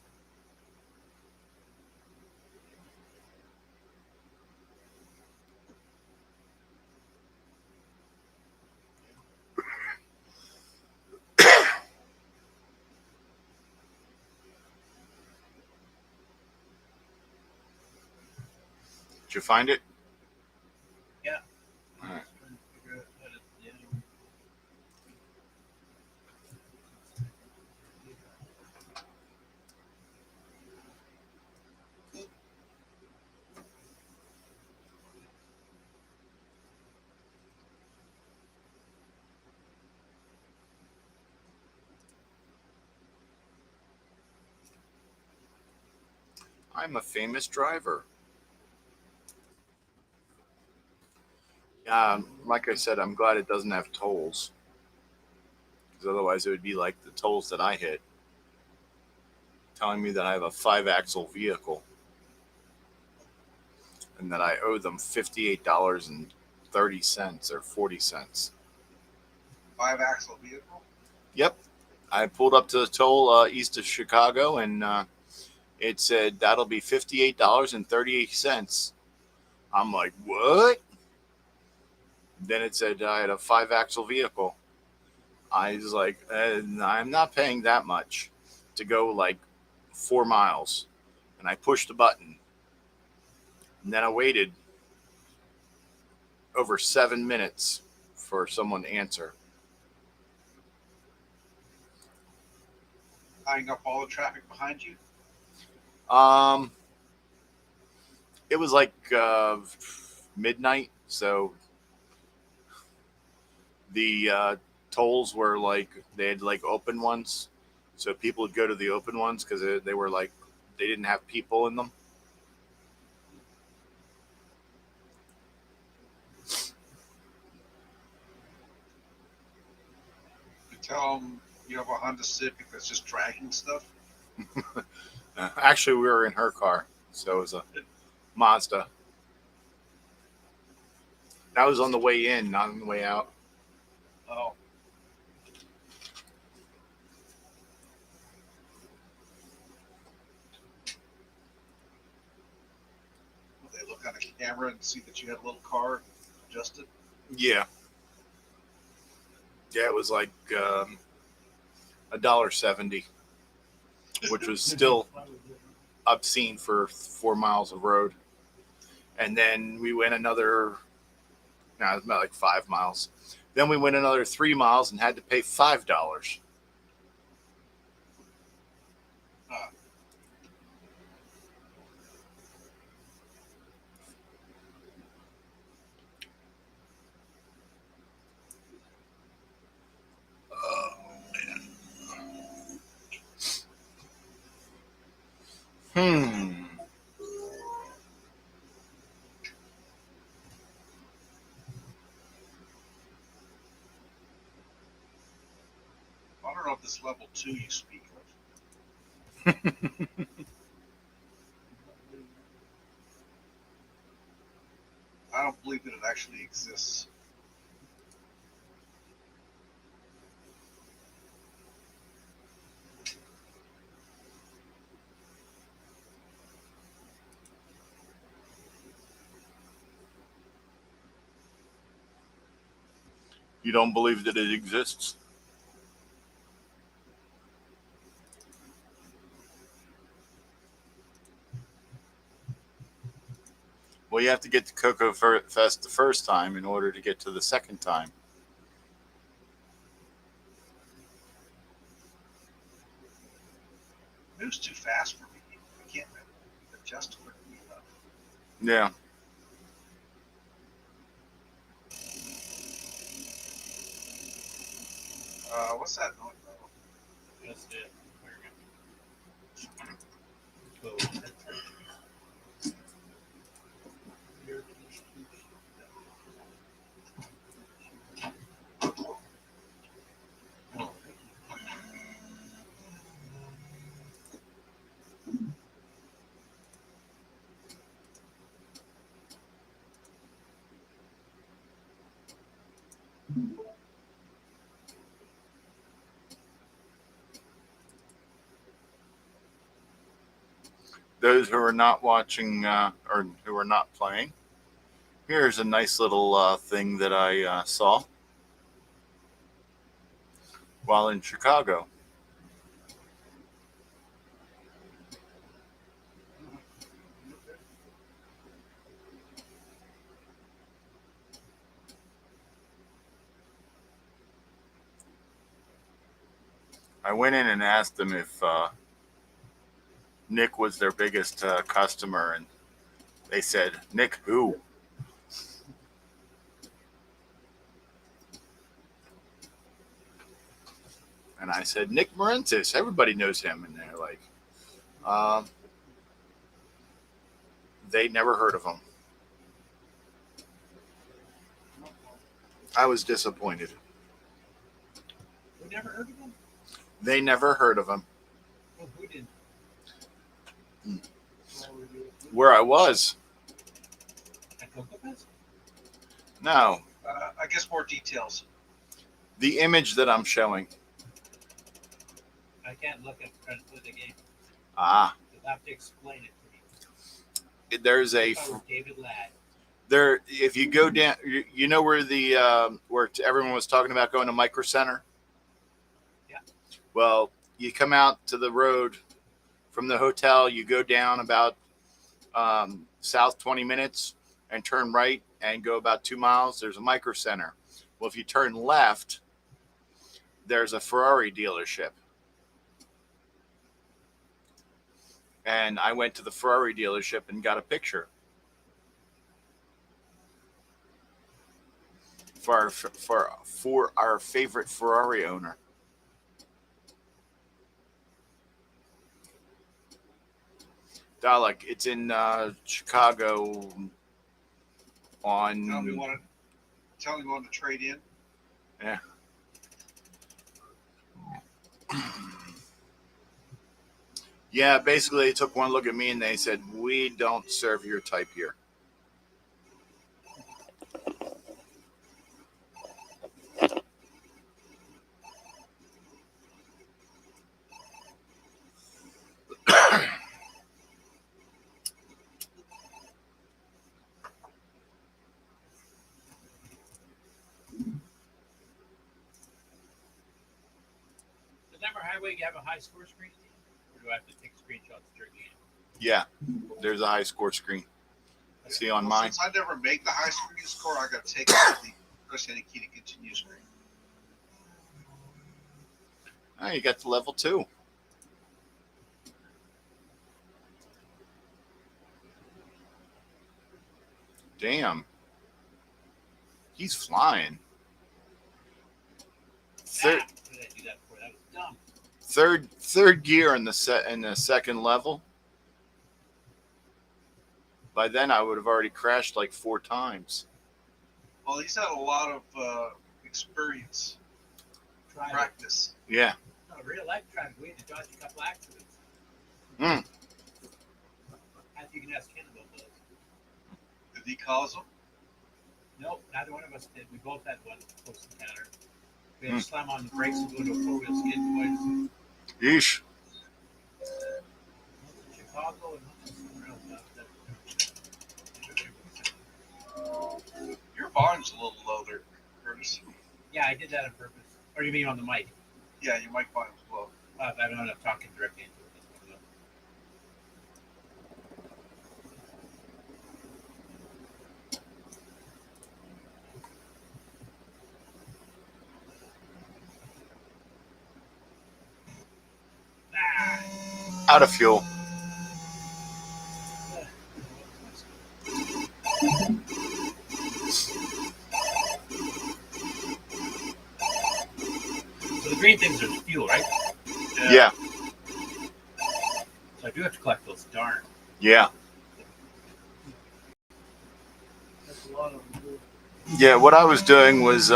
you find it? Yeah. All right. Trying to figure out how to, yeah. I'm a famous driver. Like I said, I'm glad it doesn't have tolls. Because otherwise it would be like the tolls that I hit, telling me that I have a 5-axle vehicle and that I owe them $58.30 or 40 cents. 5-axle vehicle. Yep. I pulled up to the toll east of Chicago, and it said that'll be $58.38. I'm like, what? Then it said I had a 5-axle vehicle. I was like, I'm not paying that much to go like 4 miles. And I pushed the button. And then I waited over 7 minutes for someone to answer. Eyeing up all the traffic behind you. It was like midnight, so the tolls were like they had like open ones, so people would go to the open ones because they were like they didn't have people in them. You tell them you have a Honda Civic that's just dragging stuff. Actually, we were in her car, so it was a Mazda. That was on the way in, not on the way out. Oh. They look on a camera and see that you had a little car adjusted. Yeah, it was like $1.70, which was still obscene for 4 miles of road. And then we went another, no, it was about like 5 miles. Then we went another 3 miles and had to pay $5. Hmm. I don't know if this level 2 you speak of. I don't believe that it actually exists. You don't believe that it exists? Well, you have to get to Coco Fest the first time in order to get to the second time. It moves too fast for me. I can't adjust quickly enough. Yeah. What's that noise? That's it. Those who are not watching or who are not playing, here's a nice little thing that I saw while in Chicago. I went in and asked them if Nick was their biggest customer, and they said, Nick who? And I said, Nick Morentis. Everybody knows him. And they're like, they never heard of him. I was disappointed. We never heard of him? They never heard of him. Oh, who didn't? Where I was. At CoCo? No. I guess more details. The image that I'm showing. I can't look at trying to play the game. Ah. You'll have to explain it to me. There's a... If I were David Ladd. There, if you go down, you know where the where everyone was talking about going to Micro Center. Yeah. Well, you come out to the road from the hotel. You go down about south 20 minutes and turn right and go about 2 miles. There's a Micro Center. Well, if you turn left, there's a Ferrari dealership. And I went to the Ferrari dealership and got a picture. For our favorite Ferrari owner. Dalek, it's in Chicago on... Tell me you want to trade in. Yeah. Yeah, basically they took one look at me and they said, we don't serve your type here. Does Denver Highway have a high score screen? Or do I have to take screenshots during the game? Yeah, there's a high score screen. See on mine? Since I never make the high screen score, I got to take out the press any key to continue screen. Oh, you got to level 2. Damn. He's flying. Third, What did I do that for? That was dumb. third gear in the second level. By then, I would have already crashed like 4 times. Well, he's had a lot of experience, Try practice. Yeah. no, real life trying to wait to dodge a couple accidents. Mm. I think you can ask Ken about those. Did he cause them? Nope, neither one of us did. We both had one close encounter. We had to slam on the brakes and go into a four-wheel skid twice. Yeesh. Once in Chicago and once somewhere else out there. Your volume's a little low there, Curtis. Yeah, I did that on purpose. Or you mean on the mic? Yeah, your mic volume's low. I don't know, talking directly into it. Out of fuel. So the green things are fuel, right? Yeah. So I do have to collect those. Darn. Yeah. That's a lot of them. Yeah, what I was doing was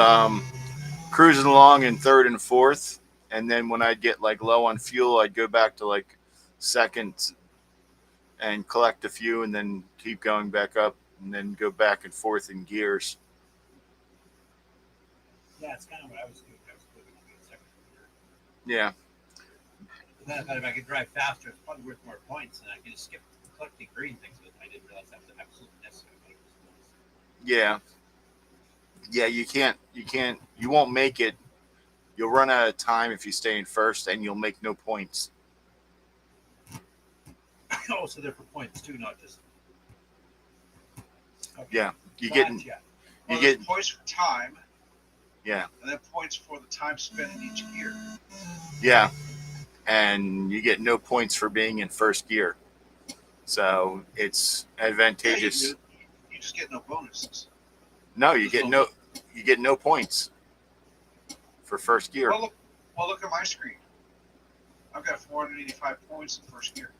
cruising along in third and fourth, and then when I'd get like low on fuel, I'd go back to like second and collect a few, and then keep going back up, and then go back and forth in gears. Yeah, it's kind of what I was doing. I was putting on the second gear. Yeah. But then I thought if I could drive faster, it's probably worth more points, and I could just skip collecting green things. But I didn't realize that was absolutely necessary. Yeah. Yeah, you won't make it. You'll run out of time if you stay in first, and you'll make no points. Oh, so they're for points too, not just. Okay. Yeah, you Gotcha. get Points for time, yeah. and then points for the time spent in each gear. Yeah, and you get no points for being in first gear. So it's Yeah, you advantageous. do. You just get no bonuses. No, you Just get little- no points for first gear. Well, look at my screen. I've got 485 points in first gear.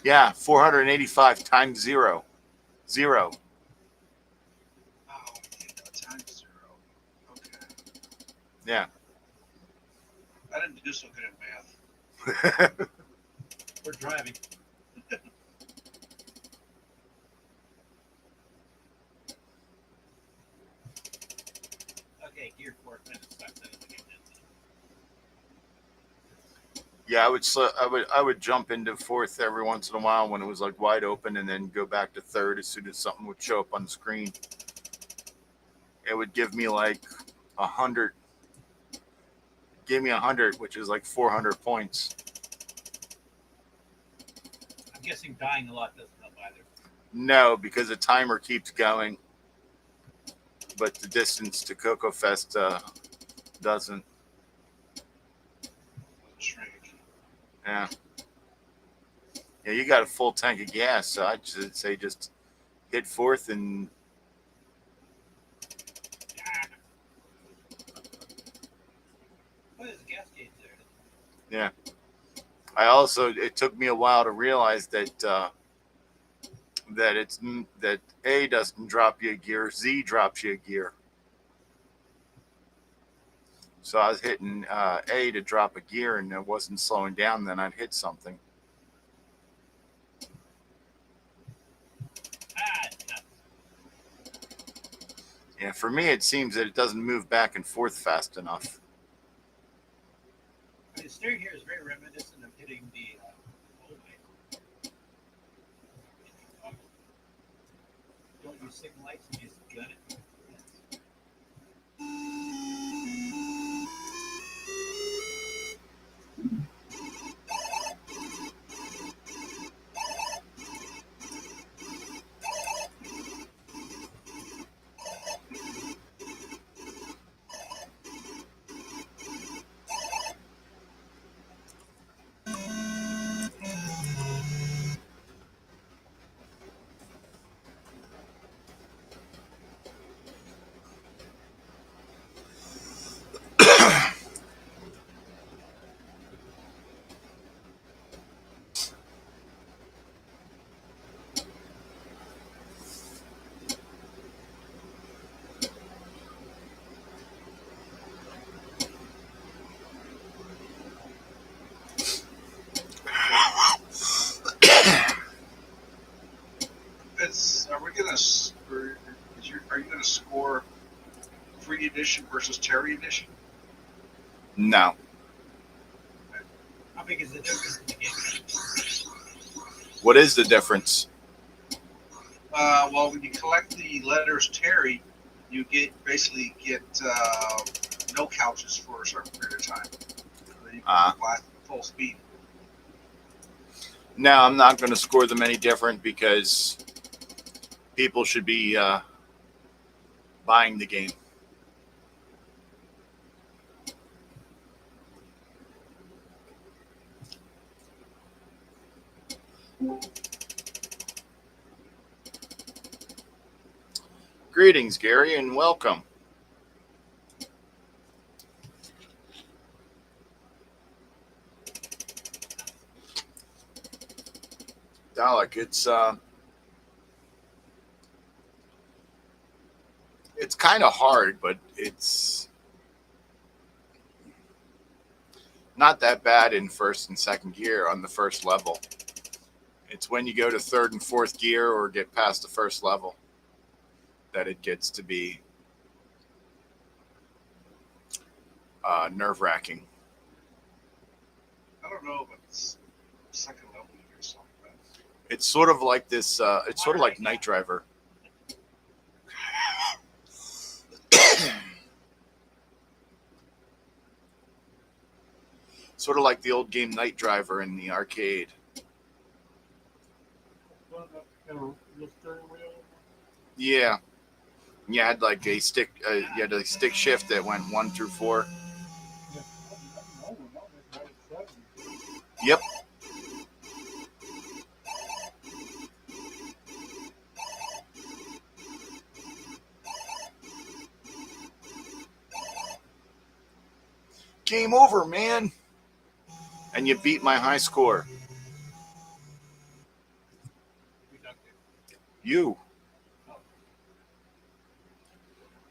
Yeah, 485 times zero. Zero. Oh, yeah, times 0. Okay. Yeah. I didn't do so good at math. We're driving. Okay, gear 4 kind of sucks. I don't think I did. Yeah, I would jump into fourth every once in a while when it was like wide open, and then go back to third as soon as something would show up on the screen. It would give me like 100. Give me 100, which is like 400 points. I'm guessing dying a lot doesn't help either. No, because the timer keeps going, but the distance to Coco Fest doesn't. Strange. Yeah. Yeah, you got a full tank of gas, so I'd say just hit fourth and Ah. What is the gas gauge there? yeah. It took me a while to realize that that A doesn't drop you a gear, Z drops you a gear. So I was hitting A to drop a gear, and it wasn't slowing down. Then I'd hit something. Nuts. Yeah, for me, it seems that it doesn't move back and forth fast enough. I mean, the steering here is very reminiscent of hitting the old way. Don't use signal lights, you just gun it. Are you gonna score free edition versus Terry edition? No. How big is the difference in the game? What is the difference? Well, when you collect the letters Terry, you basically get no couches for a certain period of time. Then you can blast full speed. No, I'm not going to score them any different because people should be buying the game. Greetings, Gary, and welcome. Dalek, it's kind of hard, but it's not that bad in first and second gear on the first level. It's when you go to third and fourth gear or get past the first level that it gets to be nerve-wracking. I don't know, but it's second level or something. It's sort of like this. It's sort of like Night Driver. Sort of like the old game Night Driver in the arcade. Yeah. You had like a stick. You had a stick shift that went 1 through 4. Yep. Game over, man. And you beat my high score. We ducked it. You.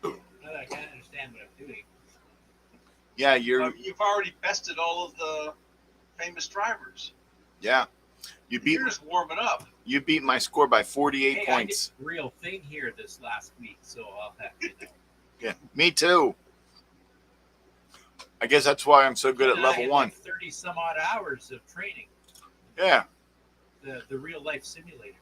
Now that I can't understand what I'm doing. Yeah, you're. You've already bested all of the famous drivers. Yeah. You beat. You're just warming up. You beat my score by 48 Hey, points. I did a real thing here this last week, so I'll have to know. Yeah, me too. I guess that's why I'm so good at And I level had 1. like 30 some odd hours of training. Yeah. The real life simulator.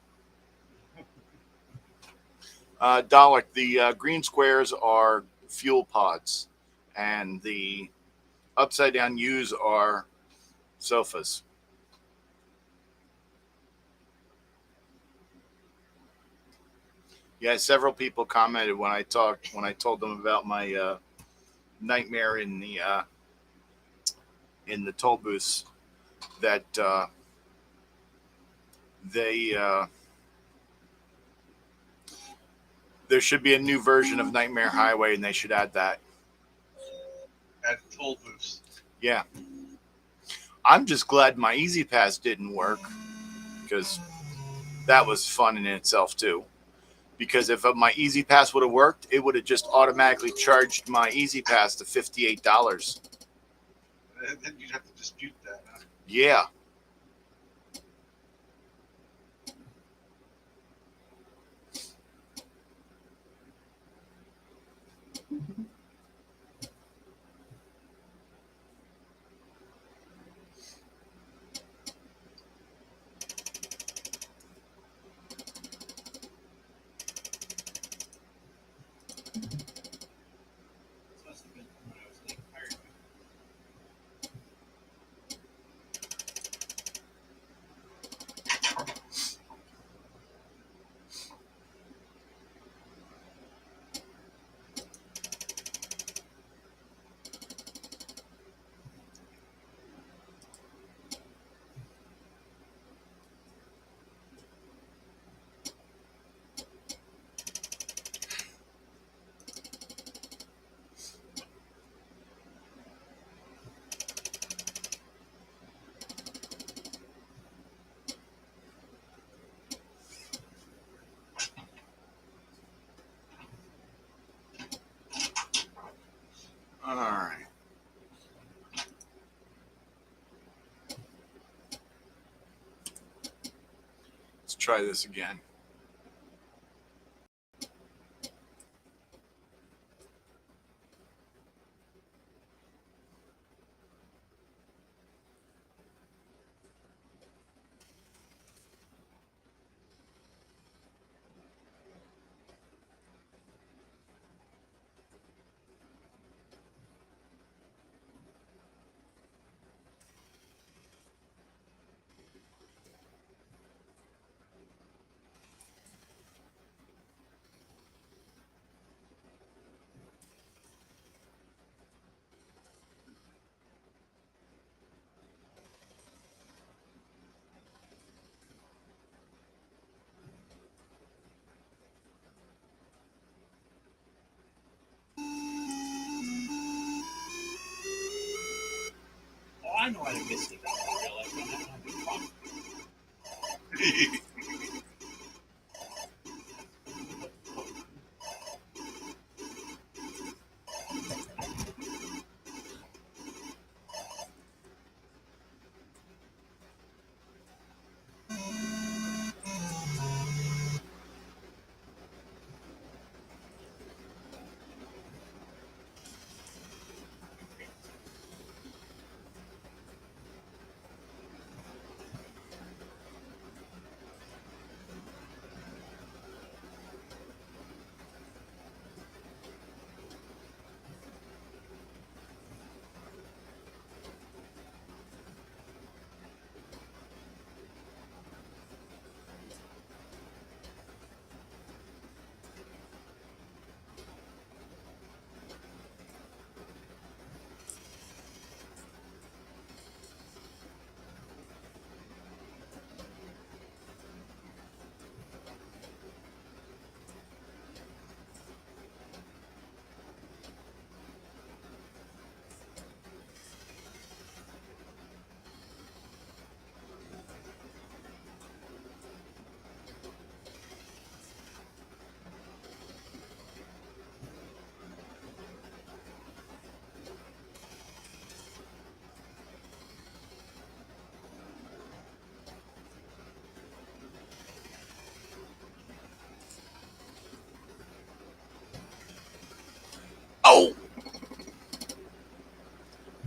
Dalek, the green squares are fuel pods, and the upside down U's are sofas. Yeah, several people commented when I told them about my nightmare in the toll booths that they there should be a new version of Nightmare Highway, and they should add that. At toll booths. Yeah, I'm just glad my Easy Pass didn't work, because that was fun in itself too. Because if my Easy Pass would have worked, it would have just automatically charged my Easy Pass to $58. And then you'd have to dispute that. Huh? Yeah. This must have been when I was like tired. All right. Let's try this again. Oh, I know how to miss it. I realize I don't have to talk.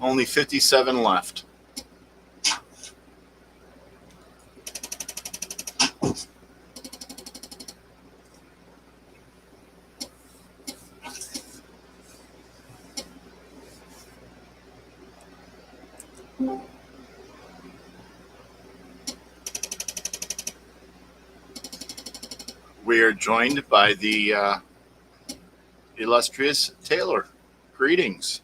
Only 57 left. We are joined by the illustrious Taylor. Greetings.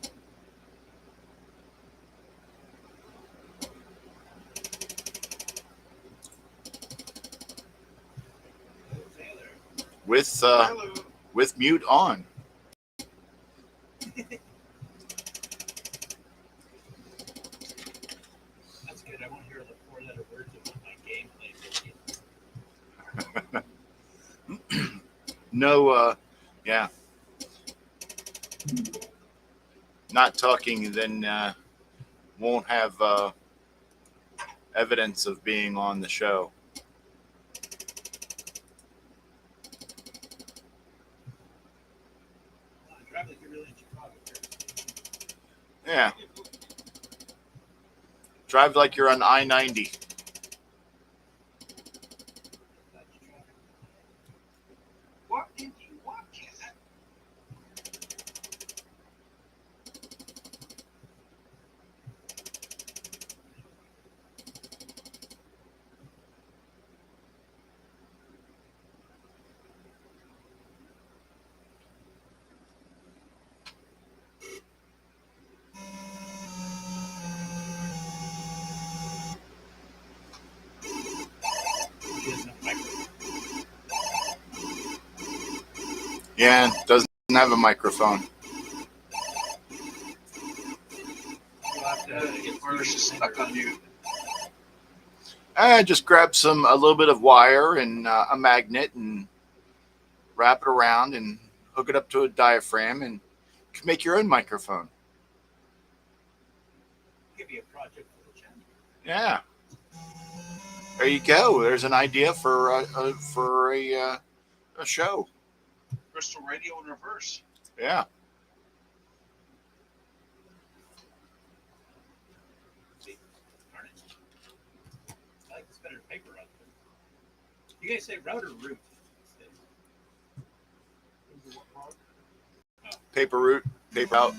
Hello. With mute on. That's good. I want to hear the 4-letter words of my gameplay video. No, yeah. Not talking, then won't have evidence of being on the show. Drive like you're really in Chicago. Yeah. Drive like you're on I-90. What did you want, Cat? Yeah, doesn't have a microphone. You'll have to get where she's stuck on mute. Just grab a little bit of wire and a magnet and wrap it around and hook it up to a diaphragm and you can make your own microphone. Give me a project for the channel. Yeah. There you go. There's an idea for a show. Bristol Radio in reverse. Yeah. See, darn it. I like this better than paper route. You guys say route or route? Paper route, paper out.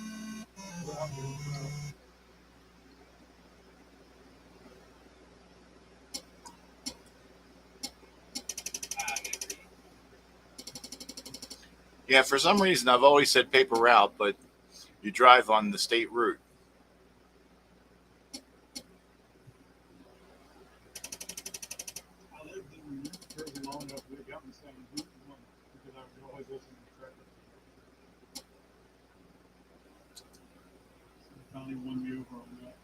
Yeah, for some reason I've always said paper route, but you drive on the state route. I lived in Jersey long enough to get me saying Route 1 because I was always listening to traffic. So it finally won me over on that.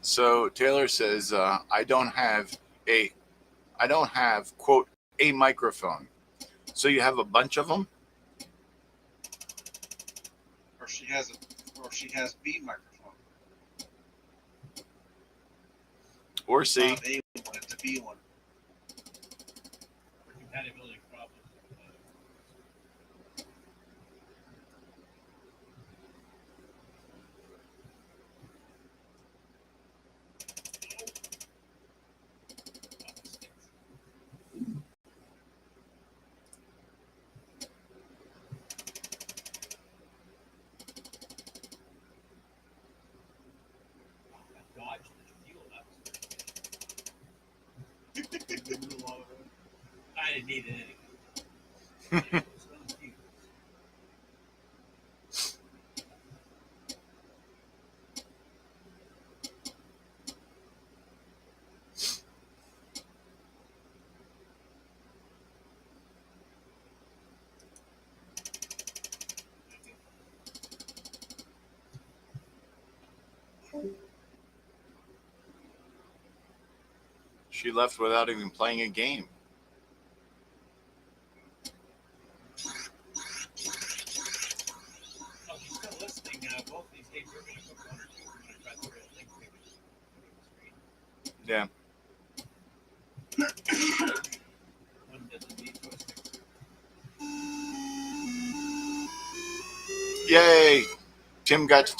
So Taylor says, I don't have quote a microphone. So you have a bunch of them? Or she has B microphone. Or C? Not A one, it's a B one. For compatibility problems. Dodge the fuel up. I didn't need it anyway. She left without even playing a game. Oh, she's still listening. Both these games are going to put one or two. We're going to try the real thing. Yeah. One doesn't need joystick. Yay! Tim got to.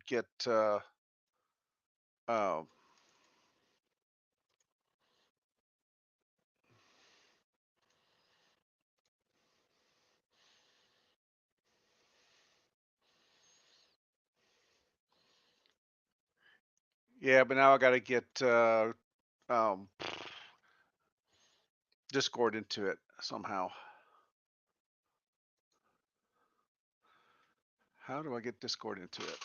Get uh, yeah, but now I got to get um, Discord into it somehow. How do I get Discord into it?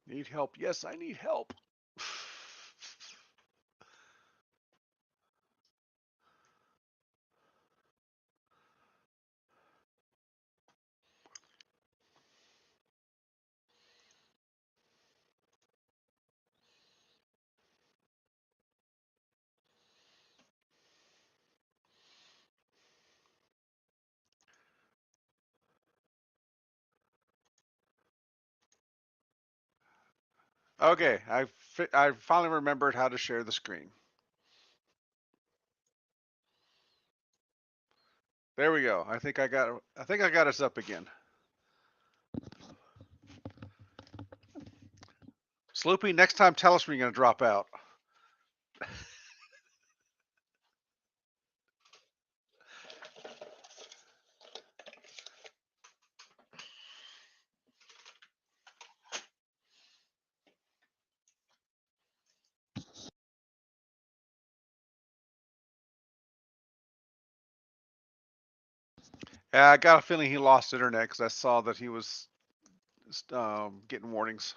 Need help? Yes, I need help. Okay, I finally remembered how to share the screen. There we go. I think I got us up again. Sloopy, next time tell us when you're gonna drop out. Yeah, I got a feeling he lost internet because I saw that he was getting warnings.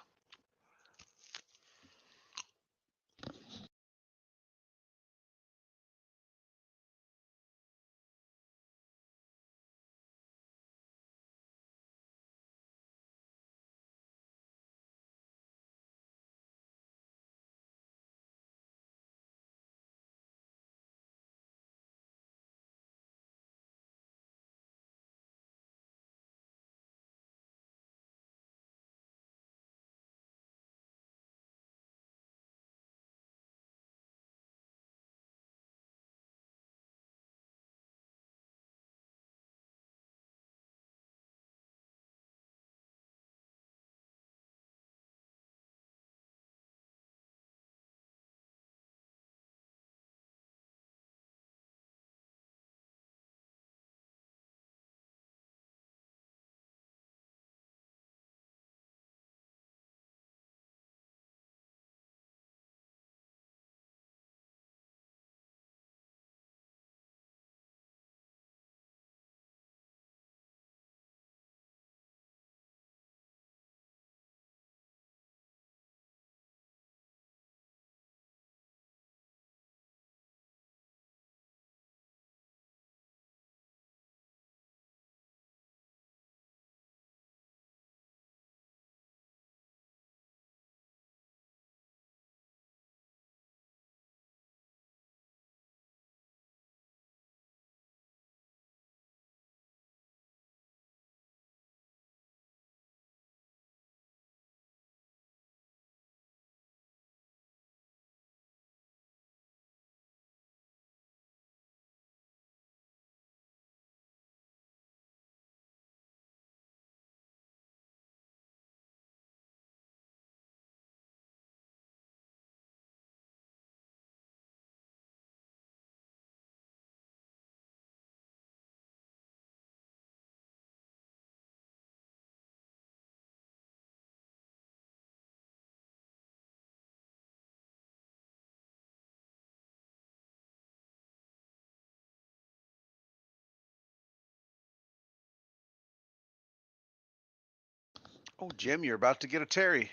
Oh, Jim, you're about to get a Terry.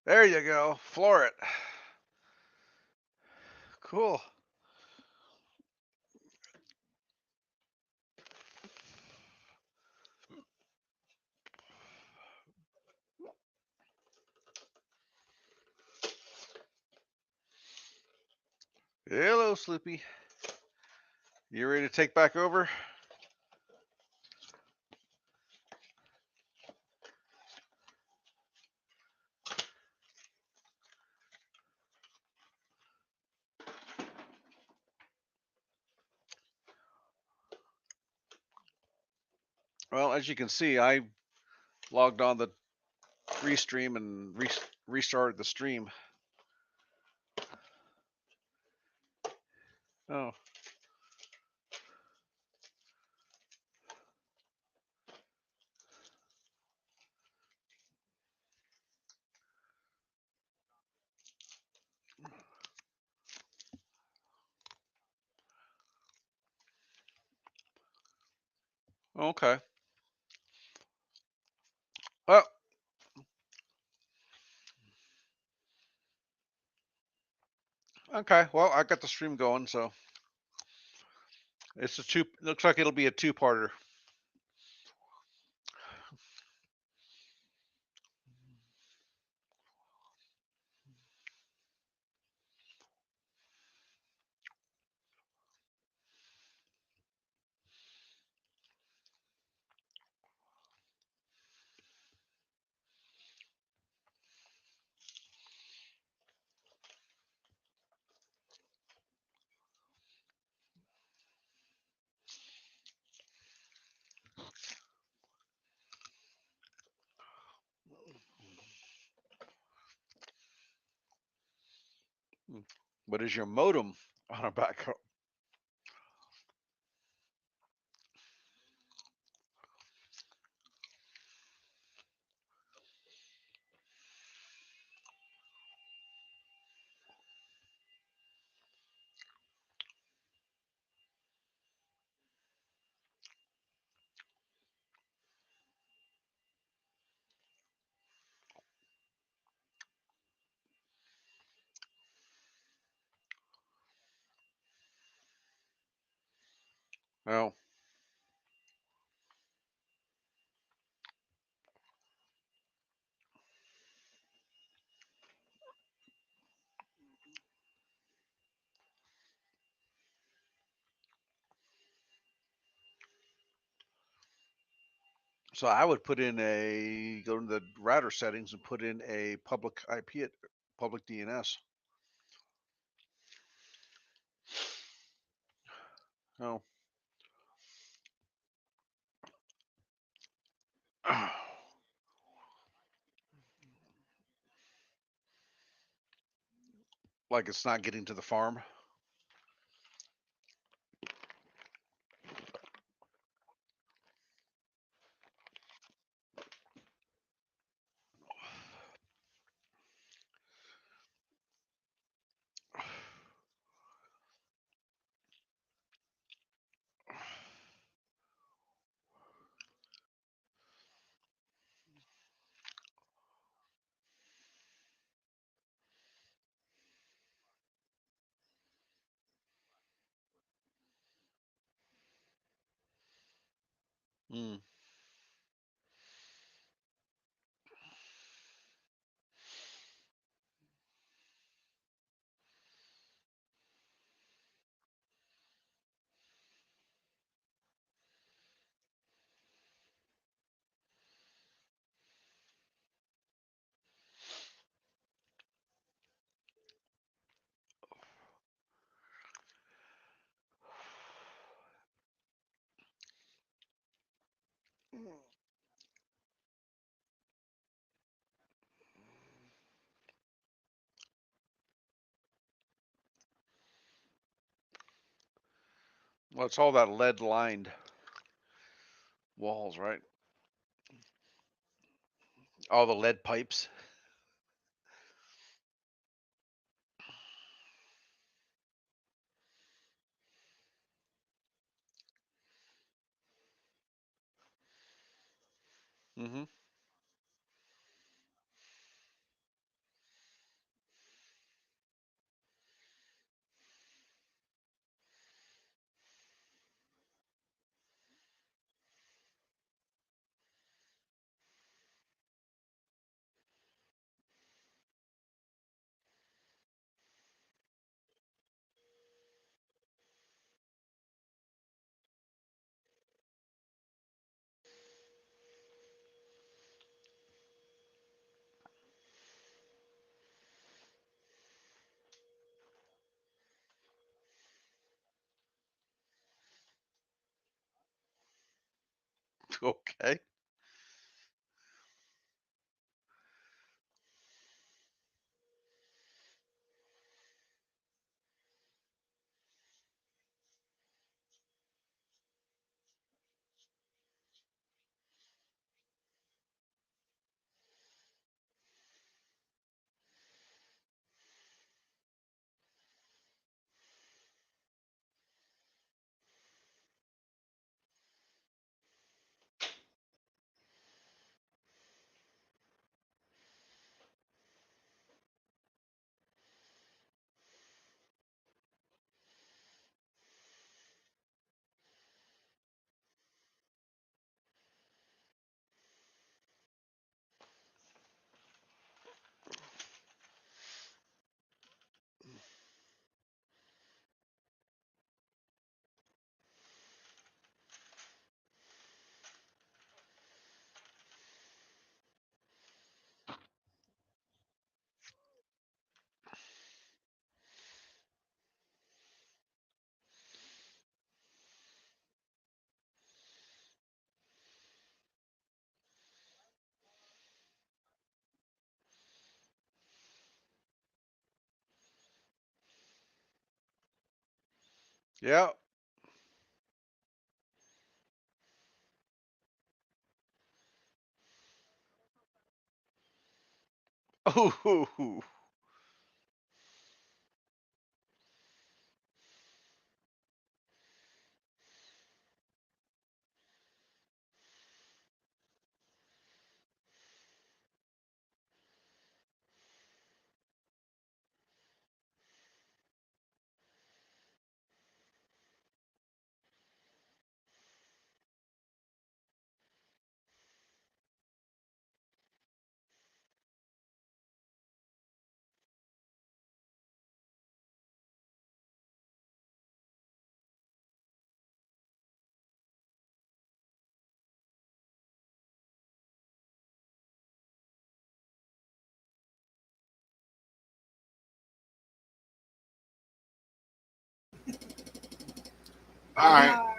There you go. Floor it. Cool. Hello, Slippy. You ready to take back over? Well, as you can see, I logged on the restream and restarted the stream. Oh, okay. Well, okay. Well, I got the stream going, so it's a two. Looks like it'll be a two-parter. What is your modem on a back? Well, so I would put in go to the router settings and put in a public IP at public DNS. Oh. Like it's not getting to the farm. Mm. Well, it's all that lead lined walls, right? All the lead pipes. Mm-hmm. Okay. Yeah. Oh. All right.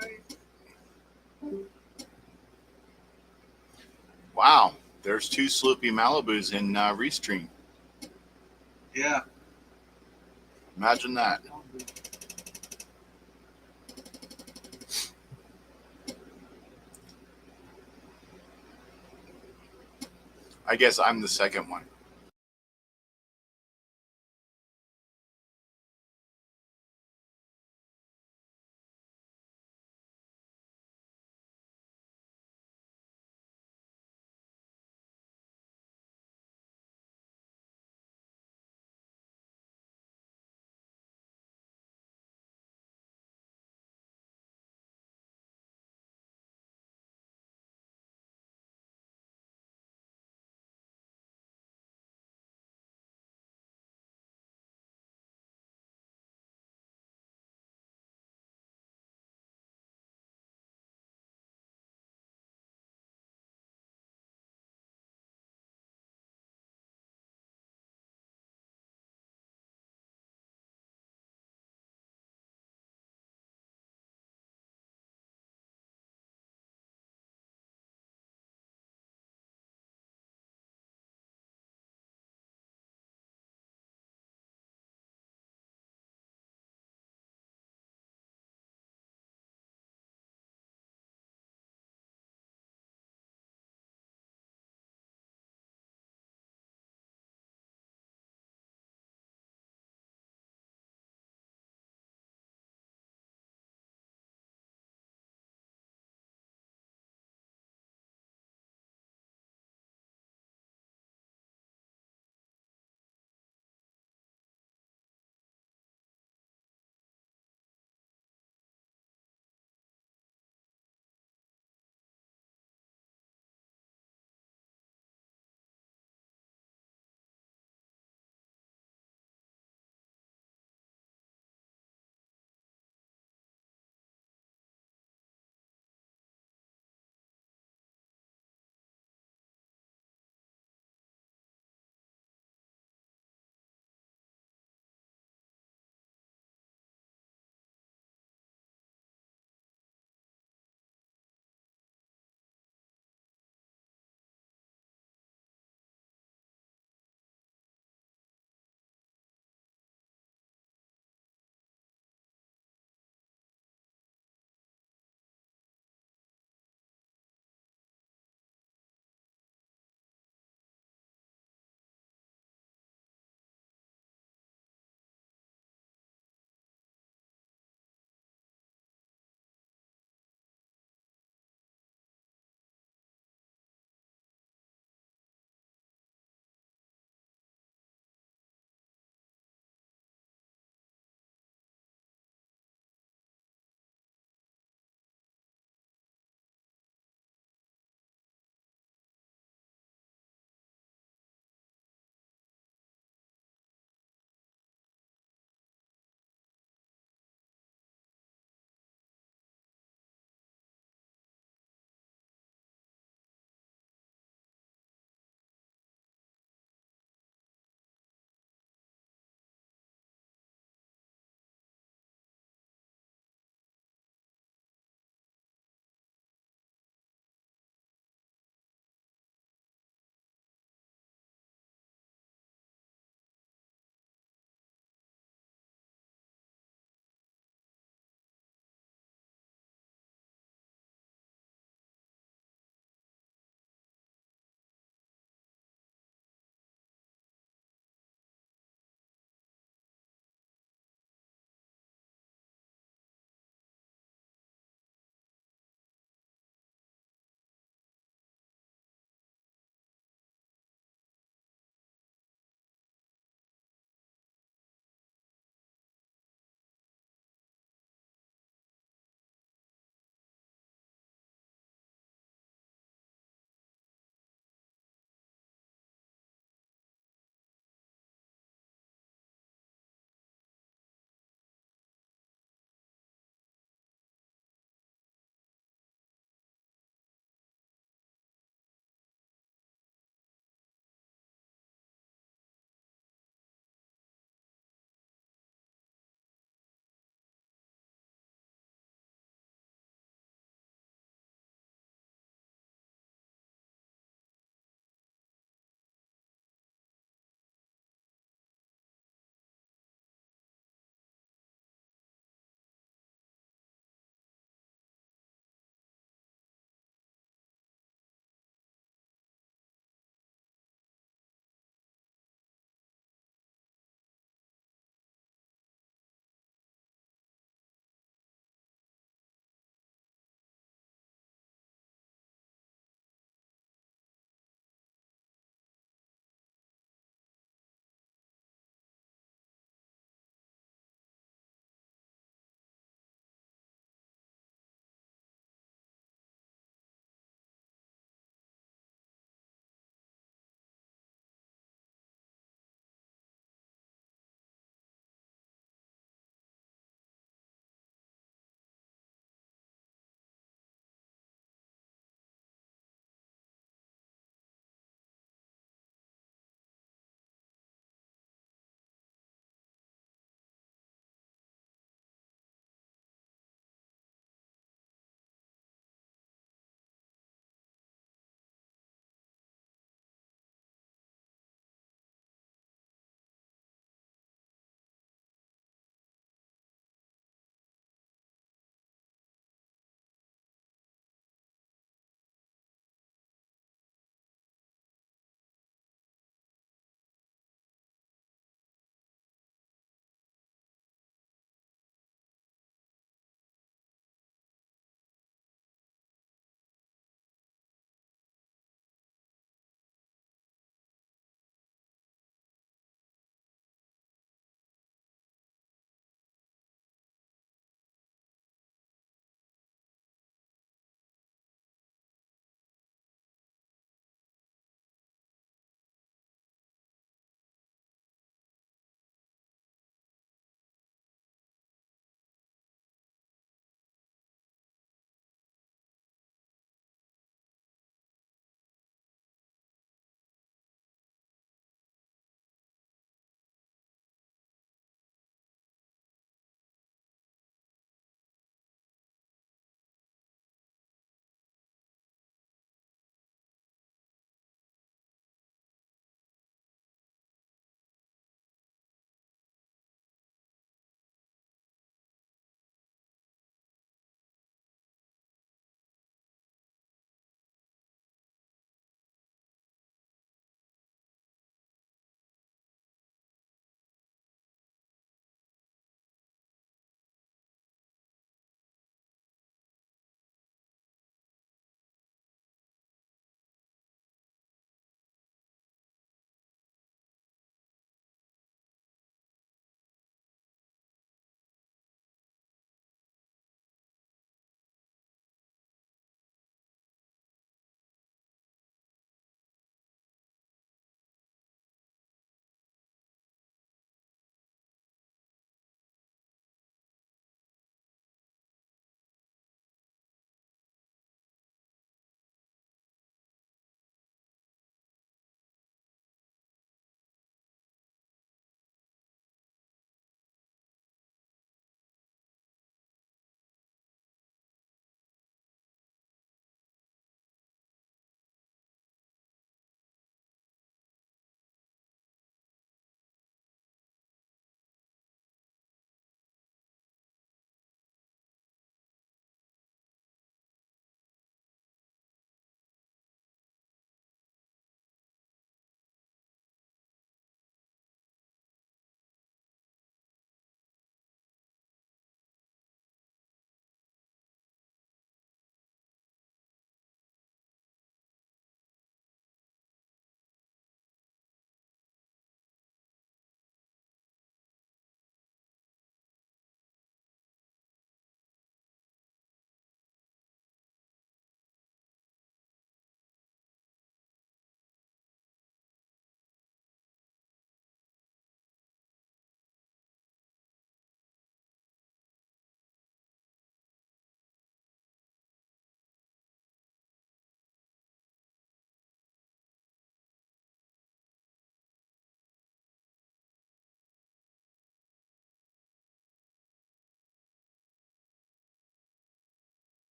Wow. There's 2 Sloopy Malibus in Restream. Yeah. Imagine that. I guess I'm the second one.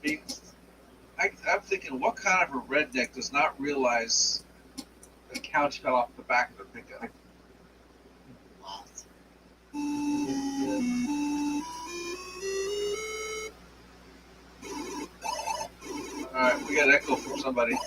I'm thinking, what kind of a redneck does not realize the couch fell off the back of the pickup? Alright, we got echo from somebody.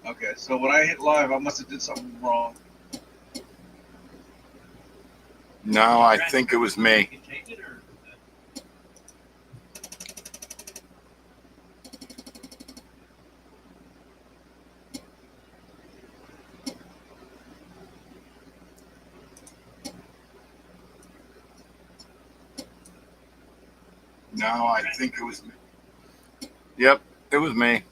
Okay, so when I hit live, I must have did something wrong. No, I think it was me. You can change it, or No, I think it was me. Yep, it was me.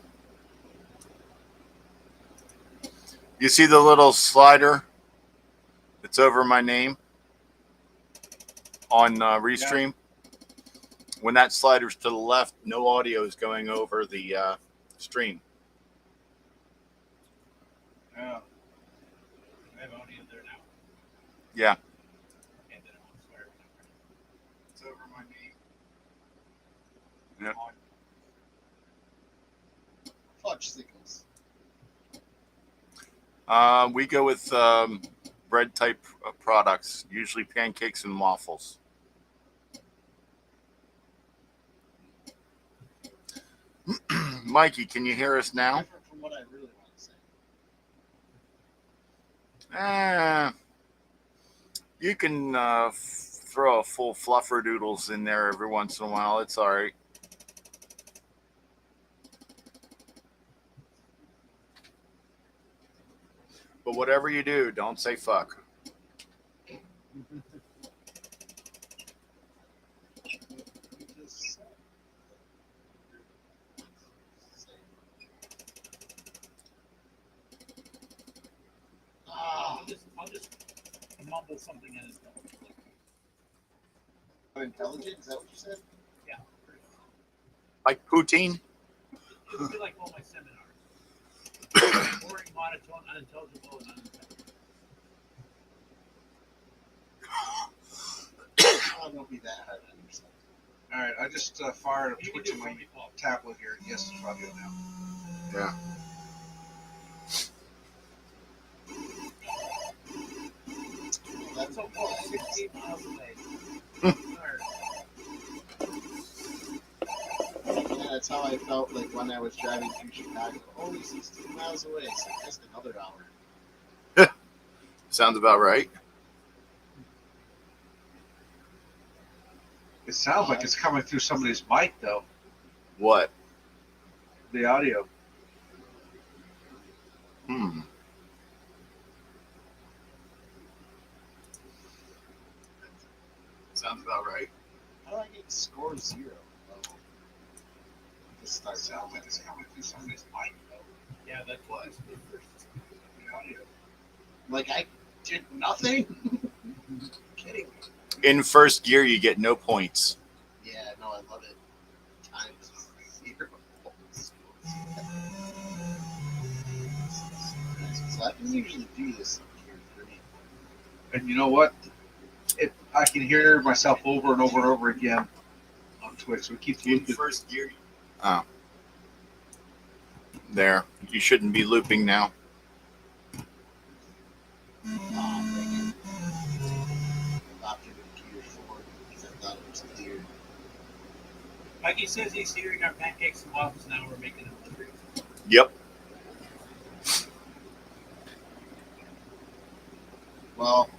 You see the little slider that's over my name on Restream? When that slider's to the left, no audio is going over the stream. Yeah. I have audio there now. Yeah. Okay, then I won't swear. It's over my name. Yep. Clutch signals. We go with bread type products, usually pancakes and waffles. Mikey, can you hear us now? Different from what I really want to say. You can throw a full flufferdoodles in there every once in a while. It's all right. But whatever you do, don't say fuck. I'll just mumble something in his phone. Intelligent? Is that what you said? Yeah, pretty much. Like poutine? It would be like all my seminars. Boring, monotone, unintelligible, and unintelligible. Oh, don't be that hard on yourself. Alright, I just fired a You can Twitch do on it my for me, Paul. tablet here. Yes, it's audio now. Yeah. That's So okay. 16 miles away. Yeah, that's how I felt like when I was driving through Chicago. Only 16 miles away, so just another hour. Sounds about right. It sounds like it's coming through somebody's mic, though. What? The audio. Sounds about right. How do I get score 0? Oh. This starts Sounds out like it's coming through somebody's mic, though. Yeah, that's what it's The audio. like I did nothing. Kidding me? In first gear, you get no points. Yeah, no, I love it. Times 0. So I can usually do this here for me. And you know what? I can hear myself over and over and over again on Twitch. So it keeps In looping. first gear. Oh. There. You shouldn't be looping now. Oh, dang it. Mikey says he's hearing our pancakes and waffles now. We're making them hungry. Yep. Well,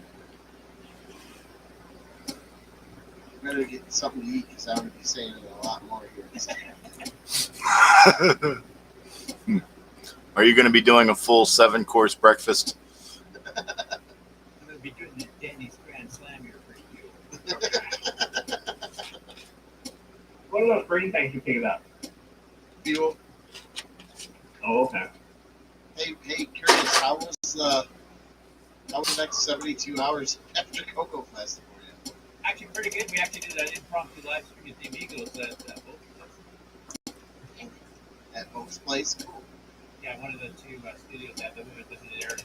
better get something to eat because I'm going to be saying it a lot more here. Are you going to be doing a full 7-course breakfast? I'm going to be doing the Danny's Grand Slam here for you. What are those green things you pick up? Fuel. Oh, okay. Hey, Curtis, how was the next 72 hours after CoCo Fest for you? Actually, pretty good. We actually did an impromptu live stream with the Amigos at both places. At Hope's Place? Yeah, one of the two studios that we visited there.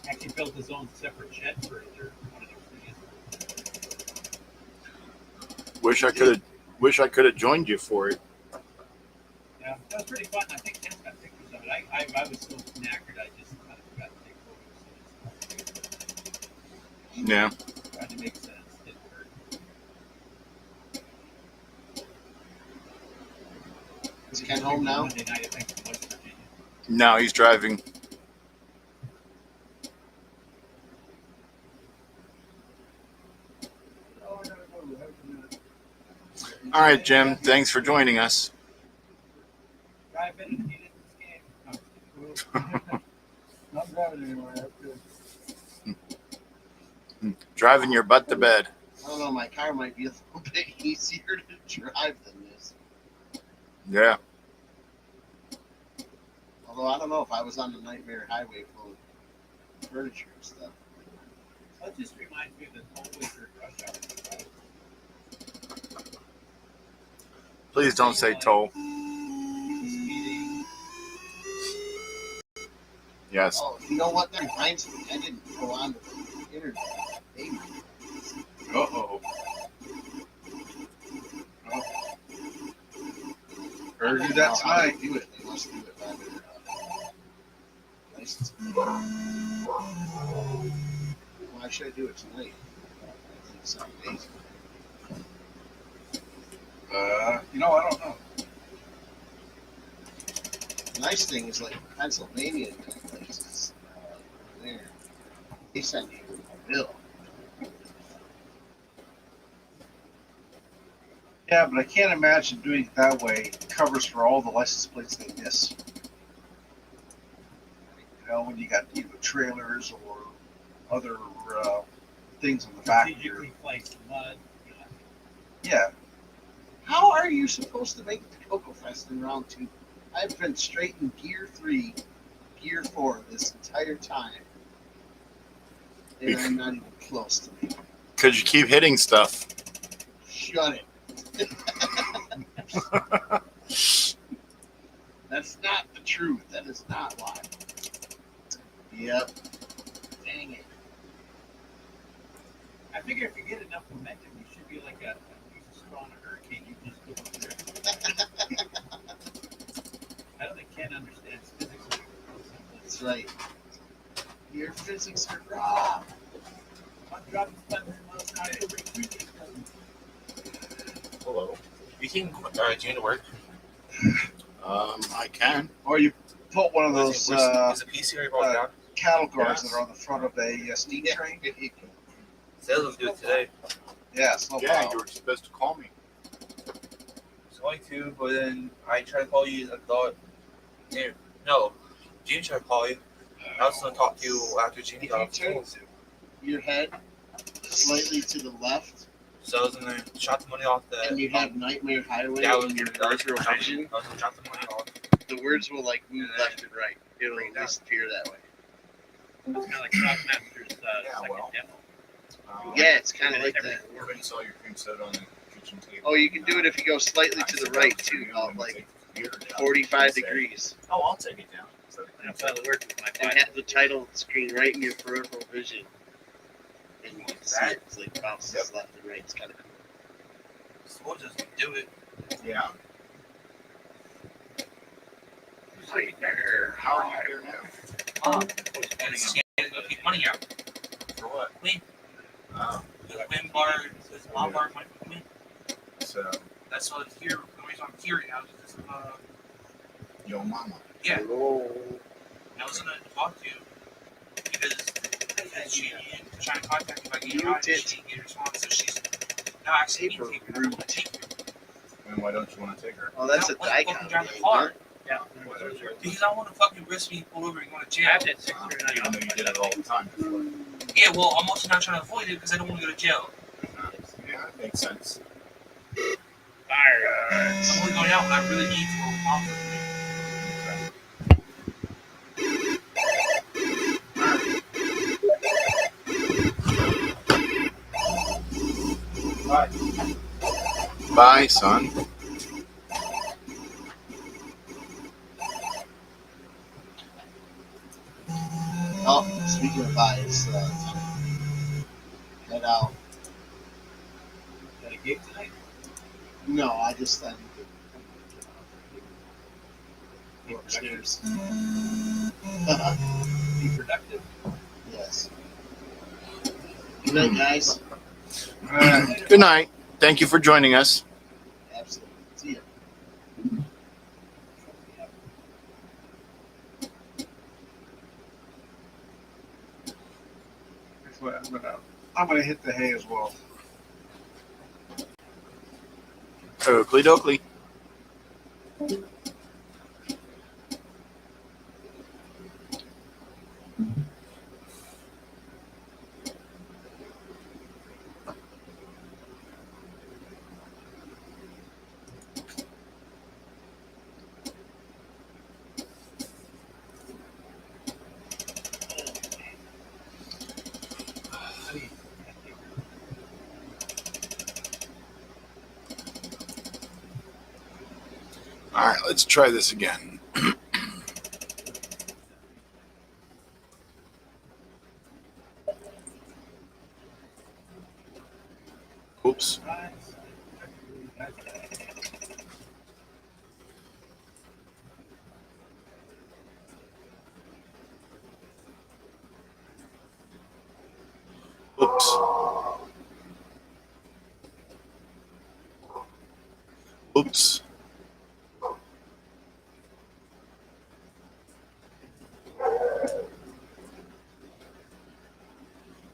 Actually built his own separate shed for one of their studios. Wish I could have joined you for it. Yeah, that was pretty fun. I think Ken's got pictures of it. I was so knackered, I just kind of forgot to take photos. Yeah. Tried to make sense. Didn't hurt. Is Ken home now? Monday night, I think, from West Virginia. No, he's driving. All right, Jim. Thanks for joining us. Drive in and get in this game. Not driving anywhere. That's good. Driving your butt to bed. I don't know, my car might be a little bit easier to drive than this. Yeah. Although I don't know if I was on the Nightmare Highway full of furniture and stuff. That just reminds me of the tollway for rush hour. Please don't say toll. Speeding. Yes. Oh, you know what? That reminds me. I didn't go on to the internet. Maybe. Uh-oh. Better do that tonight. Do it. They must do it by their license. Why should I do it tonight? I think it's amazing. I don't know. The nice thing is, like Pennsylvania and that places there, they send you a bill. Yeah, but I can't imagine doing it that way. It covers for all the license plates they miss. When you got trailers or other things on the back. Strategically placed mud. Yeah. How are you supposed to make it to CoCo Fest in round 2? I've been straight in gear 3, gear 4 this entire time. And I'm not even close to me. Because you keep hitting stuff. Shut it. That's not the truth. That is not why. Yep. Dang it. I figure if you get enough momentum, you should be like a strong hurricane. You just go through. I don't think Ken understands physics. That's right. Your physics are wrong. I'm dropping 500 miles an hour every week. Hello. You can June to work. I can. Or you put one of those Is the PC already brought down? cattle guards Yes. that are on the front of a steam train. Sales was good today. Yeah, slow Yeah, plow. you were supposed to call me. It's going to, but then I tried to call you. I thought, no, Gene tried to call you. I was going to talk to you after Gene If got you off the turn phone. your head slightly to the left, So I was going to shot the money off the. and you have Nightmare Highway That was in your that was peripheral vision, I was going to shot the money off. the words will like move Yeah. left and right. It'll Bring it down. disappear that way. It's kind of like Shockmaster's Yeah, second well. demo. Yeah, it's kind of Yeah, like that. Everybody saw your cream soda on the kitchen table. Oh, you can do it if you go slightly to the right too, about like 45 degrees, Oh, I'll take it down. That's how it works with my and body. have the title screen right in your peripheral vision, and you can see it. It's like bounces left and right. It's kind of cool. So we'll just do it. Yeah. Nightmare. How are you here now? And keep money out. For what? Clean. Oh. The win bar, the small bar, money. That's what here. The reason I'm here now is because of Your mama. yeah. Hello. I was gonna talk to you because she trying to contact me about getting out, and she didn't get a response, so she's now asking me to take her. I want to take her. And why don't you want to take her? Oh, that's a I want to Dicon. drive the car Yeah. because I want to fucking risk being pulled over and going to jail. I have that 639 Even though you did it all the time before. Yeah, well, I'm also not trying to avoid it because I don't want to go to jail. Yeah, that makes sense. I'm only going out when I really need to go off of me. Bye, son. Oh, speaking of bias, head out. Got a gig tonight? No, I just I need Be to go upstairs. productive. Yes. Good night, guys. Good night. Thank you for joining us. Absolutely. See ya. Actually, I'm gonna hit the hay as well. Oakley dokley. All right, let's try this again. Oops. Oops. Oops.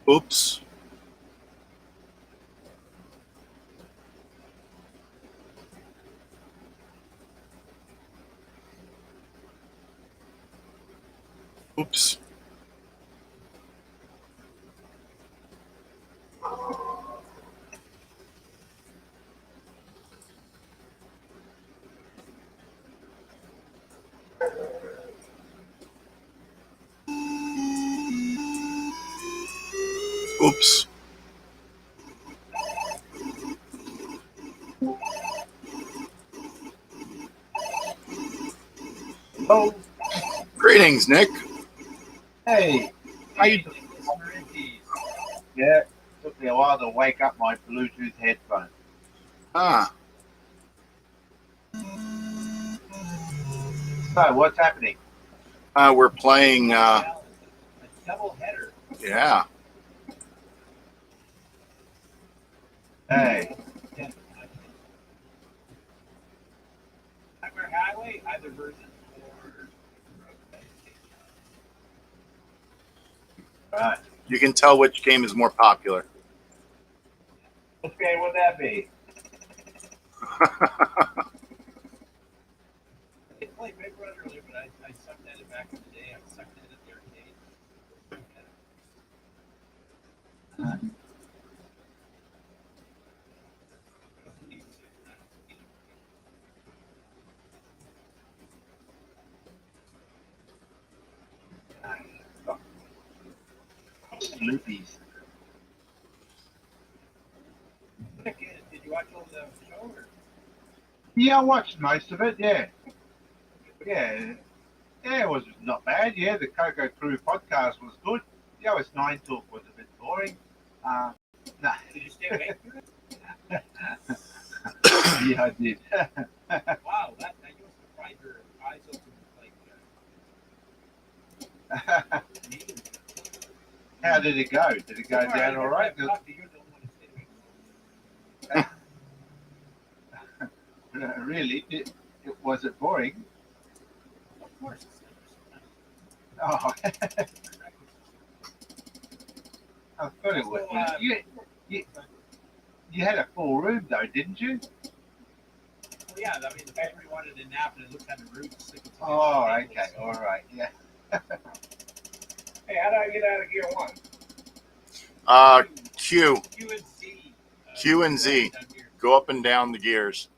Oops. Oops. Oops. Oh, Greetings, Nick. hey, how you doing? Yeah, took me a while to wake up my Bluetooth headphones. Ah, So, what's happening? we're playing. A double header. Yeah. Hey, Nightmare Highway, either version, or right. You can tell which game is more popular. What game would that be? I played Big Brother earlier, but I sucked at it back in the day. I sucked at it at the arcade. Loopies. Did you watch all the show? Or? Yeah, I watched most of it, yeah. Yeah. Yeah, it was not bad, yeah. The Coco Crew podcast was good. The OS9 talk was a bit boring. Nah. Did you stay awake? Yeah, I did. Wow, that you must have fried your eyes open like me. How did it go? Did it go Sorry, down all right? You're the only one who stayed awake. Really? It was it boring? Of course, it's Oh, I thought it was. So, You had a full room though, didn't you? well, yeah, I mean, the family wanted a nap, and it looked kind of rude to stick it to Oh, the okay, table, all right, yeah. Hey, how do I get out of gear 1? Q, so Q and Z. Q and Z. down here. Go up and down the gears.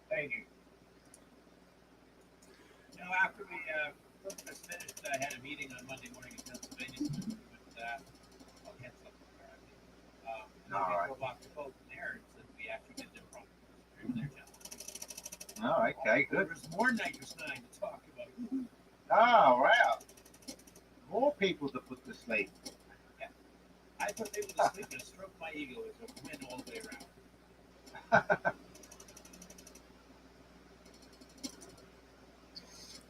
Thank you. You know, after we just finished, I had a meeting on Monday morning in Pennsylvania. But I'll cancel up the car. Then All we right. drove off the boat from there, and we actually did their problem. Their challenge. Oh, okay, good. There's more nitrous nine to talk about. Oh, wow. More people to put to sleep. I put people to sleep and stroked my ego as a win all the way around.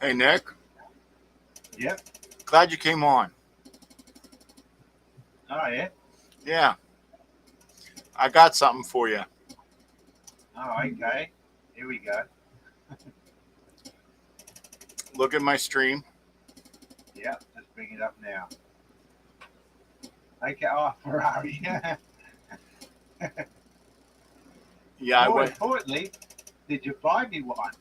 Hey, Nick. Yep. Glad you came on. Oh, yeah. Yeah. I got something for you. Oh, okay. Here we go. Look at my stream. Yep, just bring it up now. Okay, oh, Ferrari. Yeah, I More went. importantly, did you buy me one?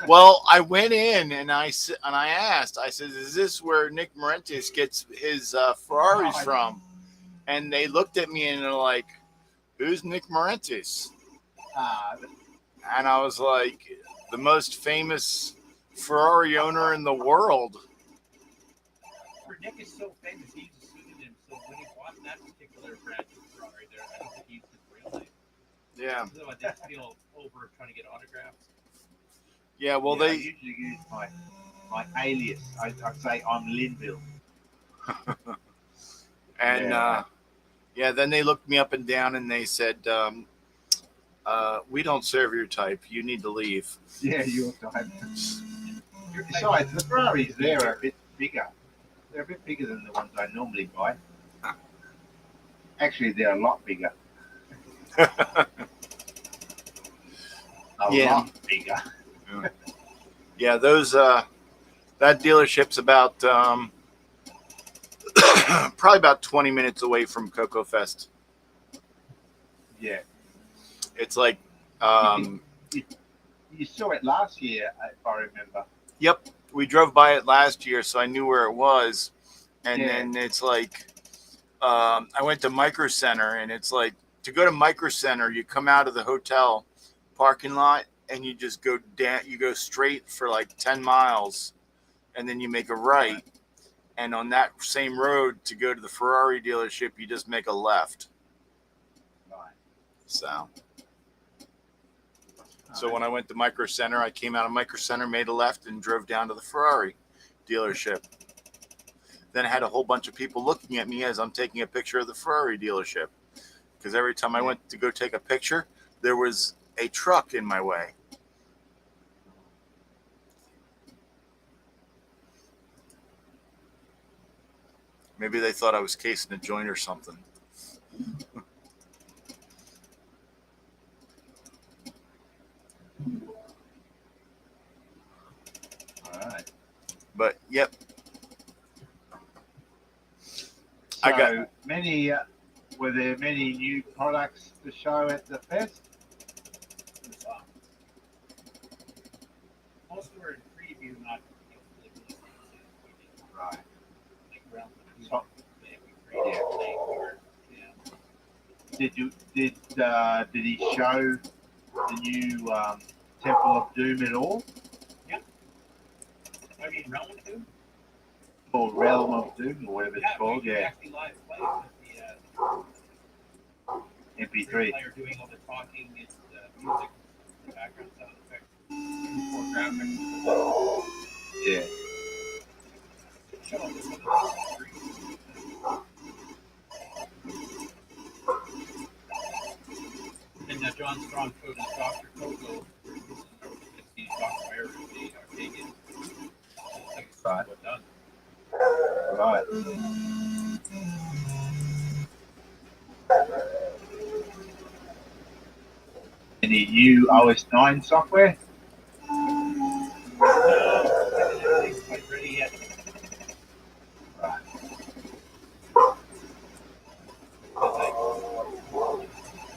Well, I went in and I asked. I said, "Is this where Nick Morentis gets his Ferraris from?" And they looked at me and they're like, "Who's Nick Morentis?" And I was like, "The most famous Ferrari owner in the world." For Nick is so famous, he used a pseudonym. So when he bought that particular brand of Ferrari, there, I don't think he used his real name. Yeah. So I didn't feel over trying to get autographs. Yeah. Well, I they. usually use my alias. I'd say I'm Linville. And Yeah. then they looked me up and down and they said, "We don't serve your type. You need to leave." Yeah, your type. Besides, the Ferraris there are a bit bigger. They're a bit bigger than the ones I normally buy. Actually, they're a lot bigger. A lot bigger. Yeah, those that dealership's about probably about 20 minutes away from CoCo Fest. Yeah. It's like You saw it last year, if I remember. yep, we drove by it last year, so I knew where it was. And Yeah. then it's like I went to Micro Center, and it's like to go to Micro Center, you come out of the hotel parking lot and you just go down. You go straight for like 10 miles, and then you make a right. And on that same road to go to the Ferrari dealership, you just make a left. Right. So when I went to Micro Center, I came out of Micro Center, made a left, and drove down to the Ferrari dealership. Then I had a whole bunch of people looking at me as I'm taking a picture of the Ferrari dealership. Because every time I went to go take a picture, there was a truck in my way. Maybe they thought I was casing a joint or something. All right. But, yep. So I got many. Were there many new products to show at the fest? Most were in preview, not Right. like around the So, yeah. did he show the new Temple of Doom at all? I mean, Realm of Doom? Or Realm of Doom, or whatever it's called? We Yeah. actually live played with the MP3. player doing all the talking and the music, the background sound effects, before graphics. Yeah. Show this one. And John Strong showed his Dr. CoCo. He's Dr. Bear, the Arcadian. Right. Well done. Right. Any new OS 9 software? No, everything's quite ready yet. Right.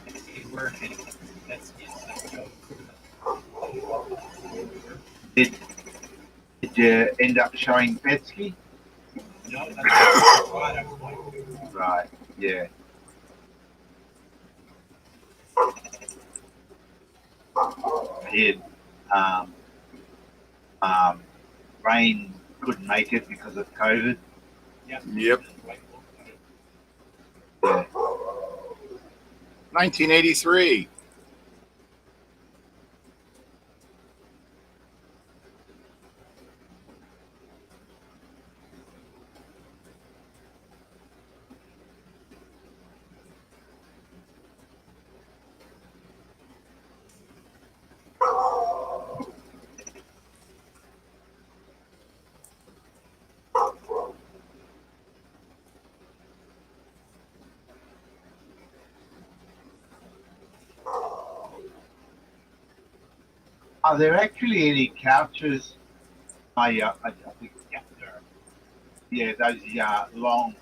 It's working. That's it. Did you end up showing Petsky? No, that's what I was going to. Right. Yeah. Did Rain couldn't make it because of COVID. Yeah. Yep. Yeah. 1983. Are there actually any couches? I think, Yeah, there are. yeah, those long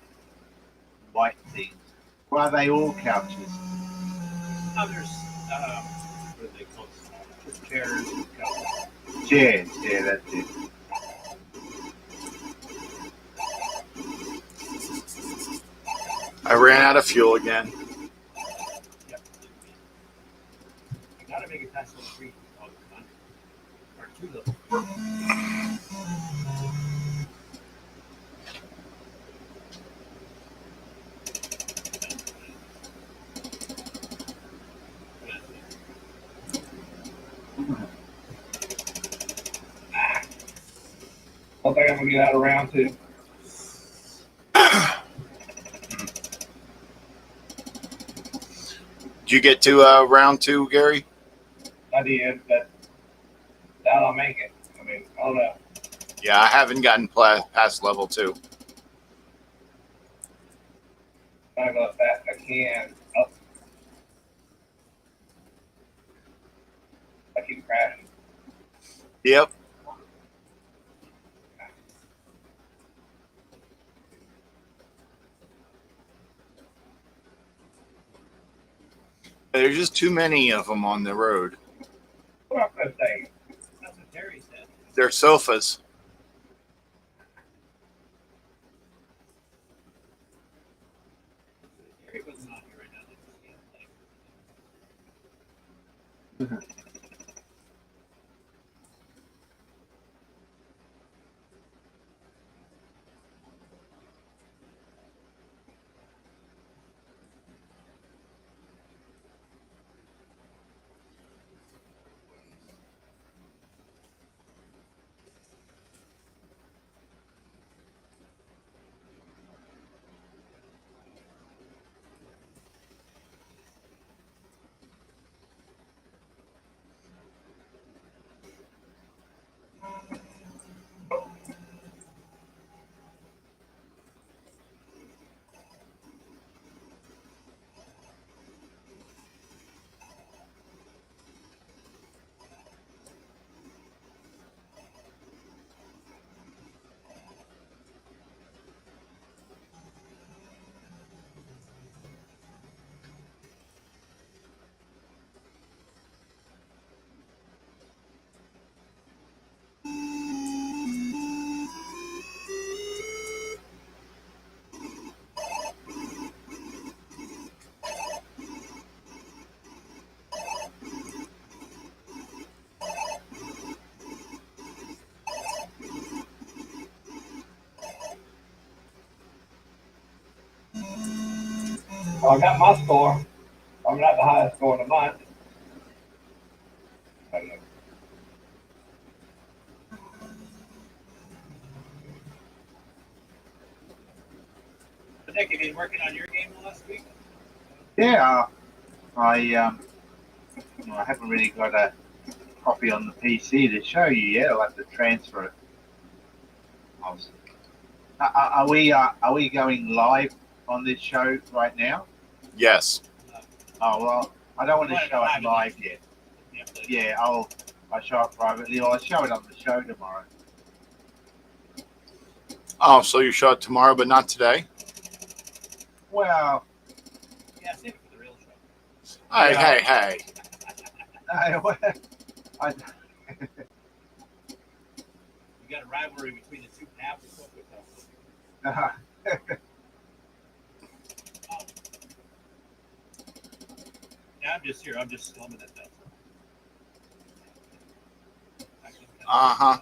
white things. Or are they all couches? Others, what are they called? Chairs and couches. Chairs, yeah, that's it. I ran out of fuel again. Yep. You gotta make it past level 3 all the time. Or 2 level. I think I'm gonna get out of round 2. Did you get to round 2, Gary? I did, but that'll make it. I mean, I don't know. Yeah, I haven't gotten past level 2. I'm gonna go as fast as I can. Oh. I keep crashing. Yep. There's just too many of them on the road. What up that thing? That's what Terry said. They're sofas. Terry wasn't on here right now. Well, I got my score. I'm not the highest score in the month. But Nick, have you been working on your game last week? Yeah, I haven't really got a copy on the PC to show you yet. I'll have to transfer it. Are we going live on this show right now? Yes. Oh well, I don't want to show it live yet. Yeah, I'll show it privately. I'll show it on the show tomorrow. Oh, so you show it tomorrow, but not today? Well, Yeah, save it for the real show. Hey, Yeah. hey. I, You got a rivalry between the two halves of CoCoTALK. Yeah, I'm just here. I'm just slumming at that. Uh-huh.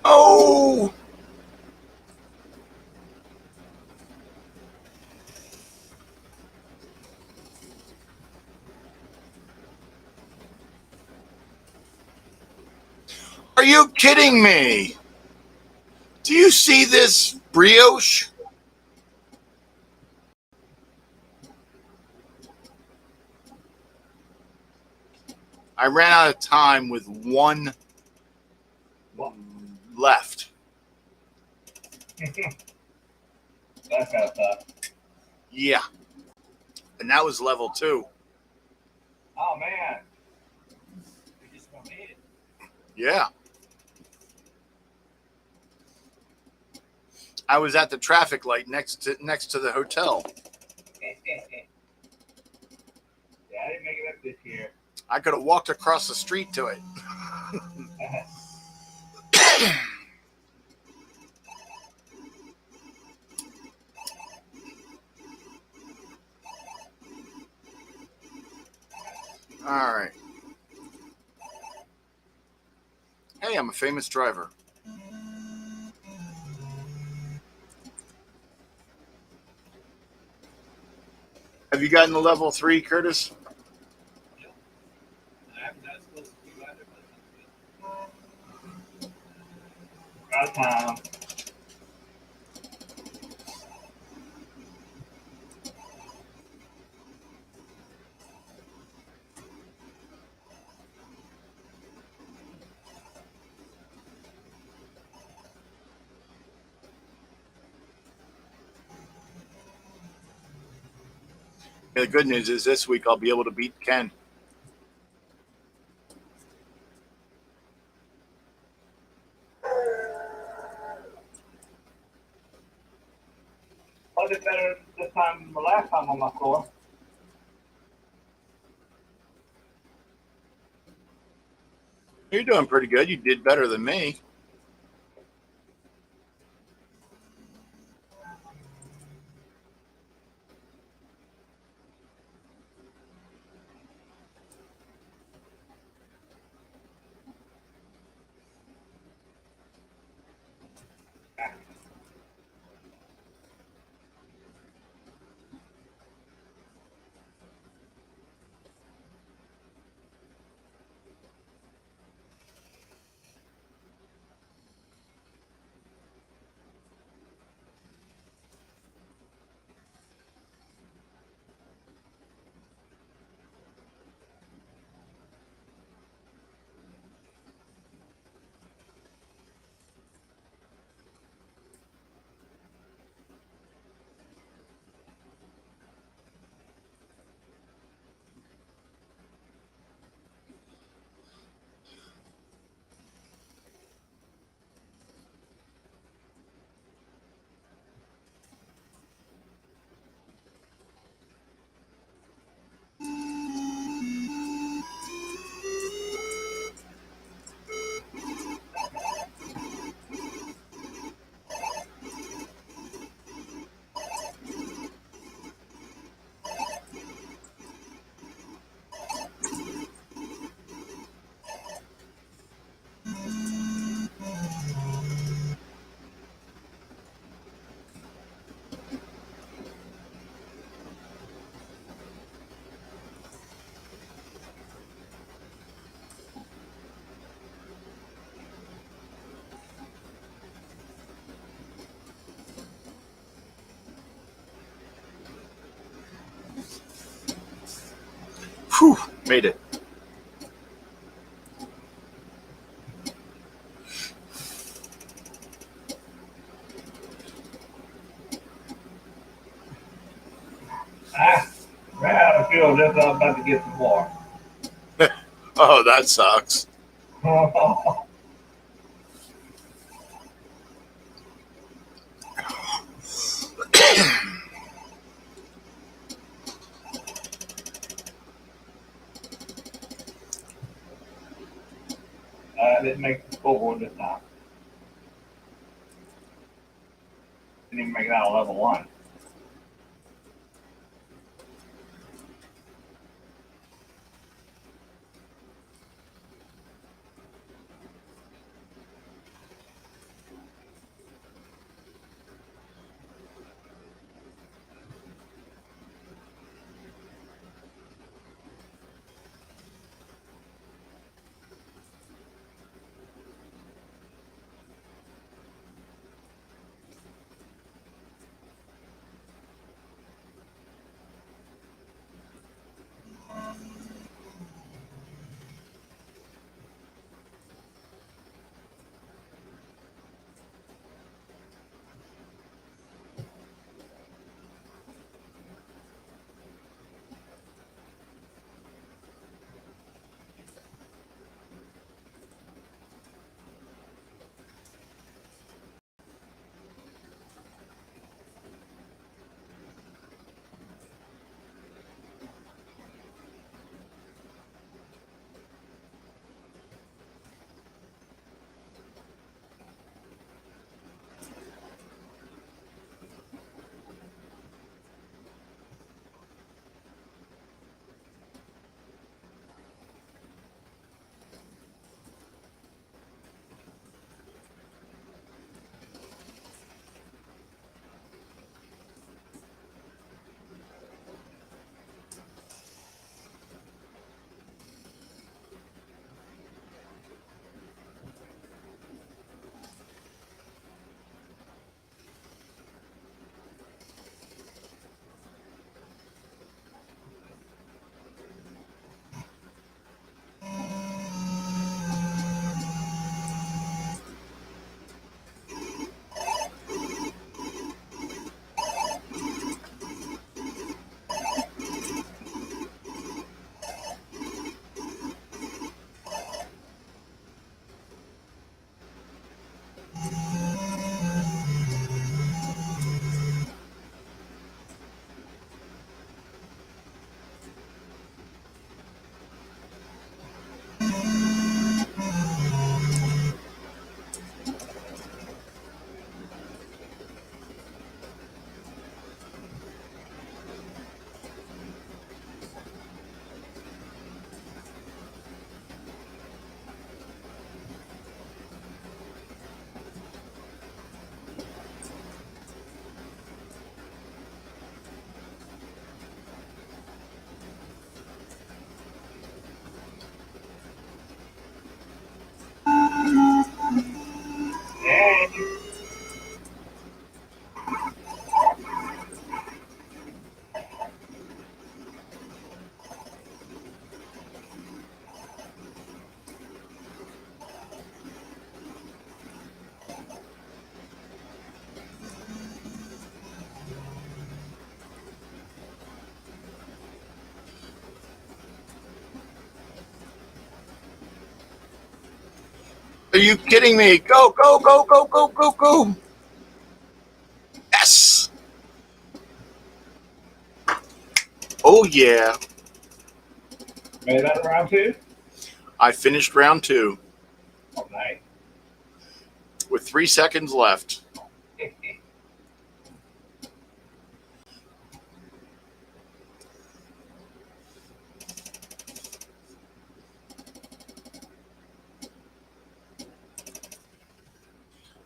Oh! Are you kidding me? Do you see this brioche? I ran out of time with one left. That's kind of tough. Yeah. And that was level 2. Oh man. We just about made it. Yeah. I was at the traffic light next to the hotel. Yeah, I didn't make it up this year. I could have walked across the street to it. All right. Hey, I'm a famous driver. Have you gotten to level 3, Curtis? I'm not supposed to do either, but About time. Yeah, the good news is this week I'll be able to beat Ken. I did better this time than the last time on my floor. You're doing pretty good. You did better than me. Whew, made it. Ran out of fuel just I'm about to get some more. Oh, that sucks. I didn't make the scoreboard this time. Didn't even make it out of level 1. Are you kidding me? Go, go, go, go, go, go, go. Yes. Oh, yeah. Made that round two? I finished round 2 Oh, nice. with 3 seconds left.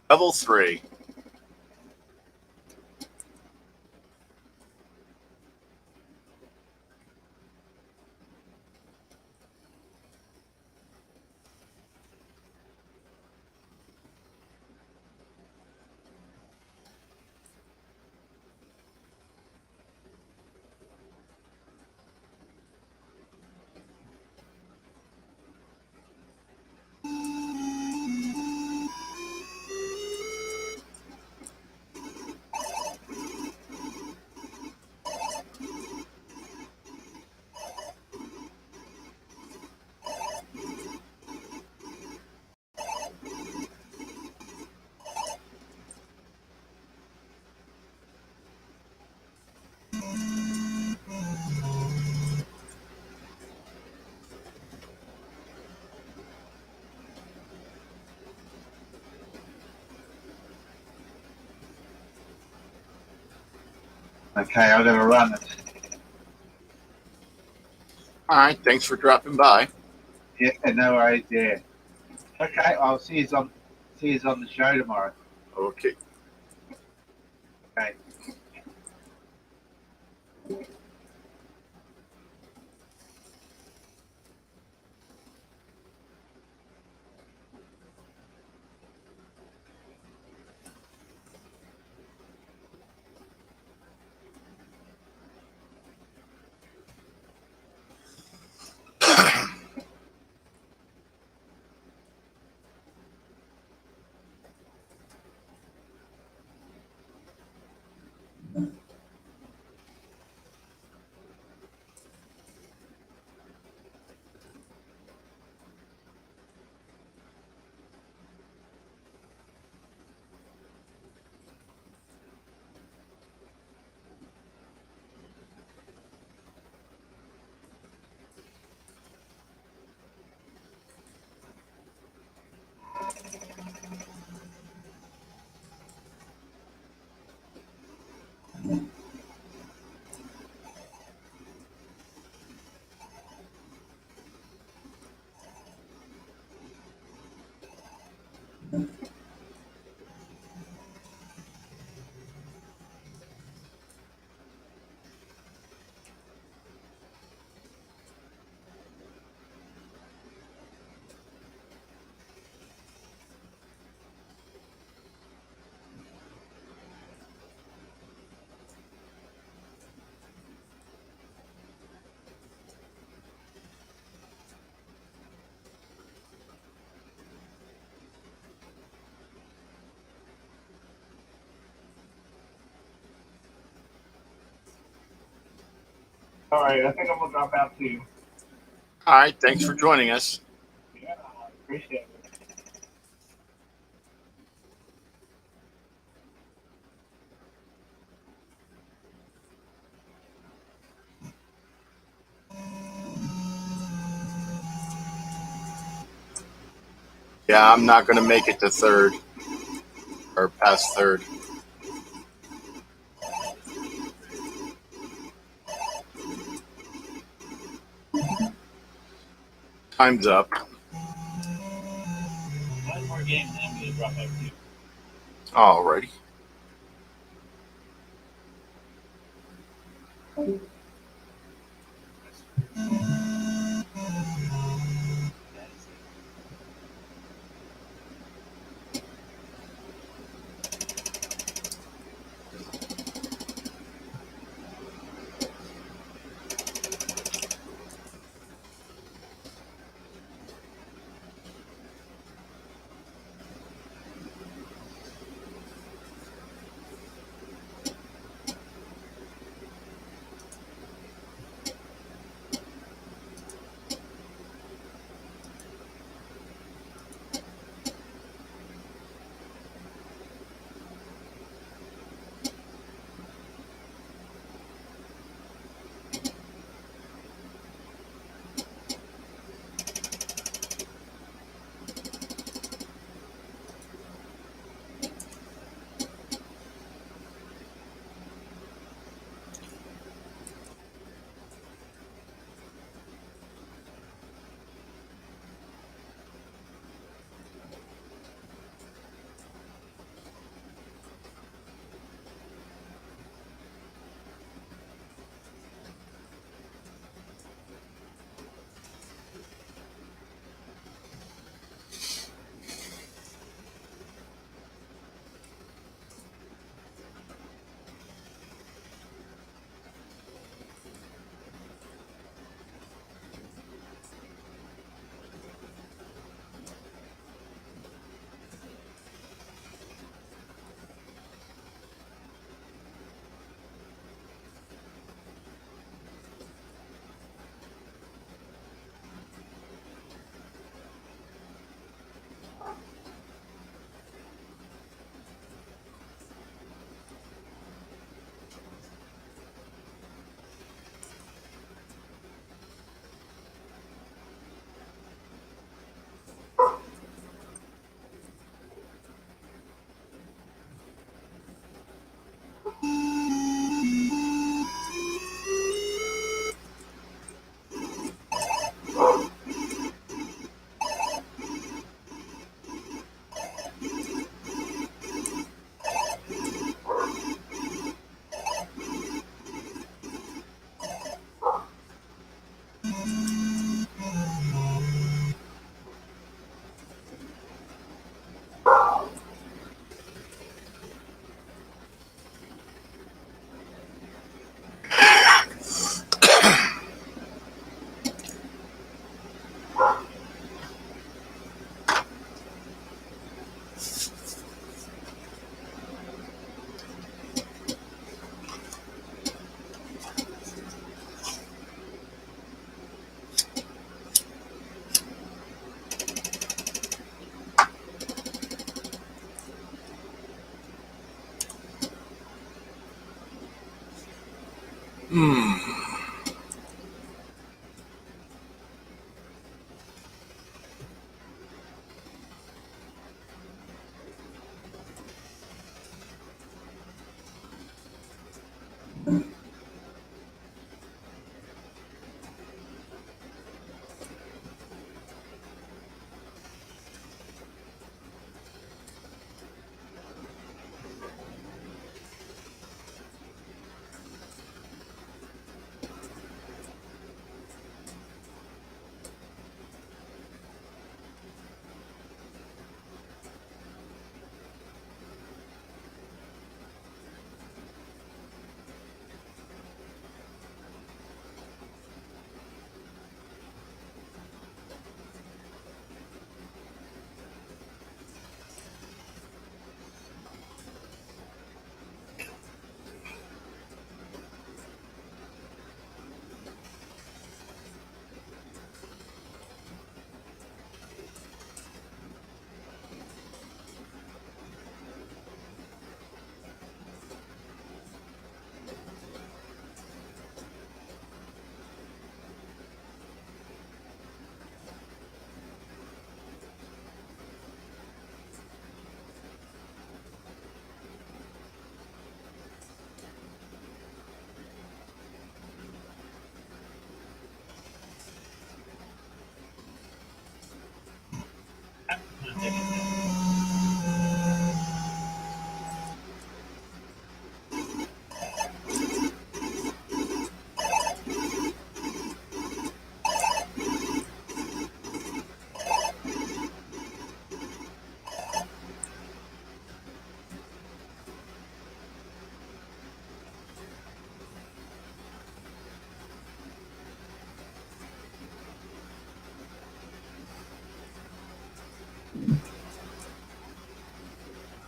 Level 3. Okay, I'm going to run it. All right. Thanks for dropping by. Yeah, no worries. Yeah. Okay, I'll see you on the show tomorrow. Okay. Okay. All right, I think I'm gonna drop out too. All right. Thanks for joining us. Yeah, I appreciate it. Yeah, I'm not going to make it to 3rd or past 3rd. Time's up. One more game, and I'm going to drop out too. Alrighty. Hmm.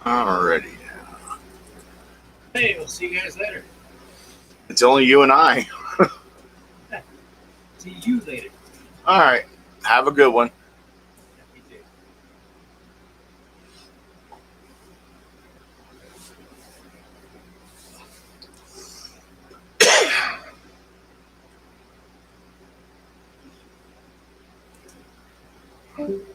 Alrighty. Hey, we'll see you guys later. It's only you and I. See you later. All right. Have a good one. You too.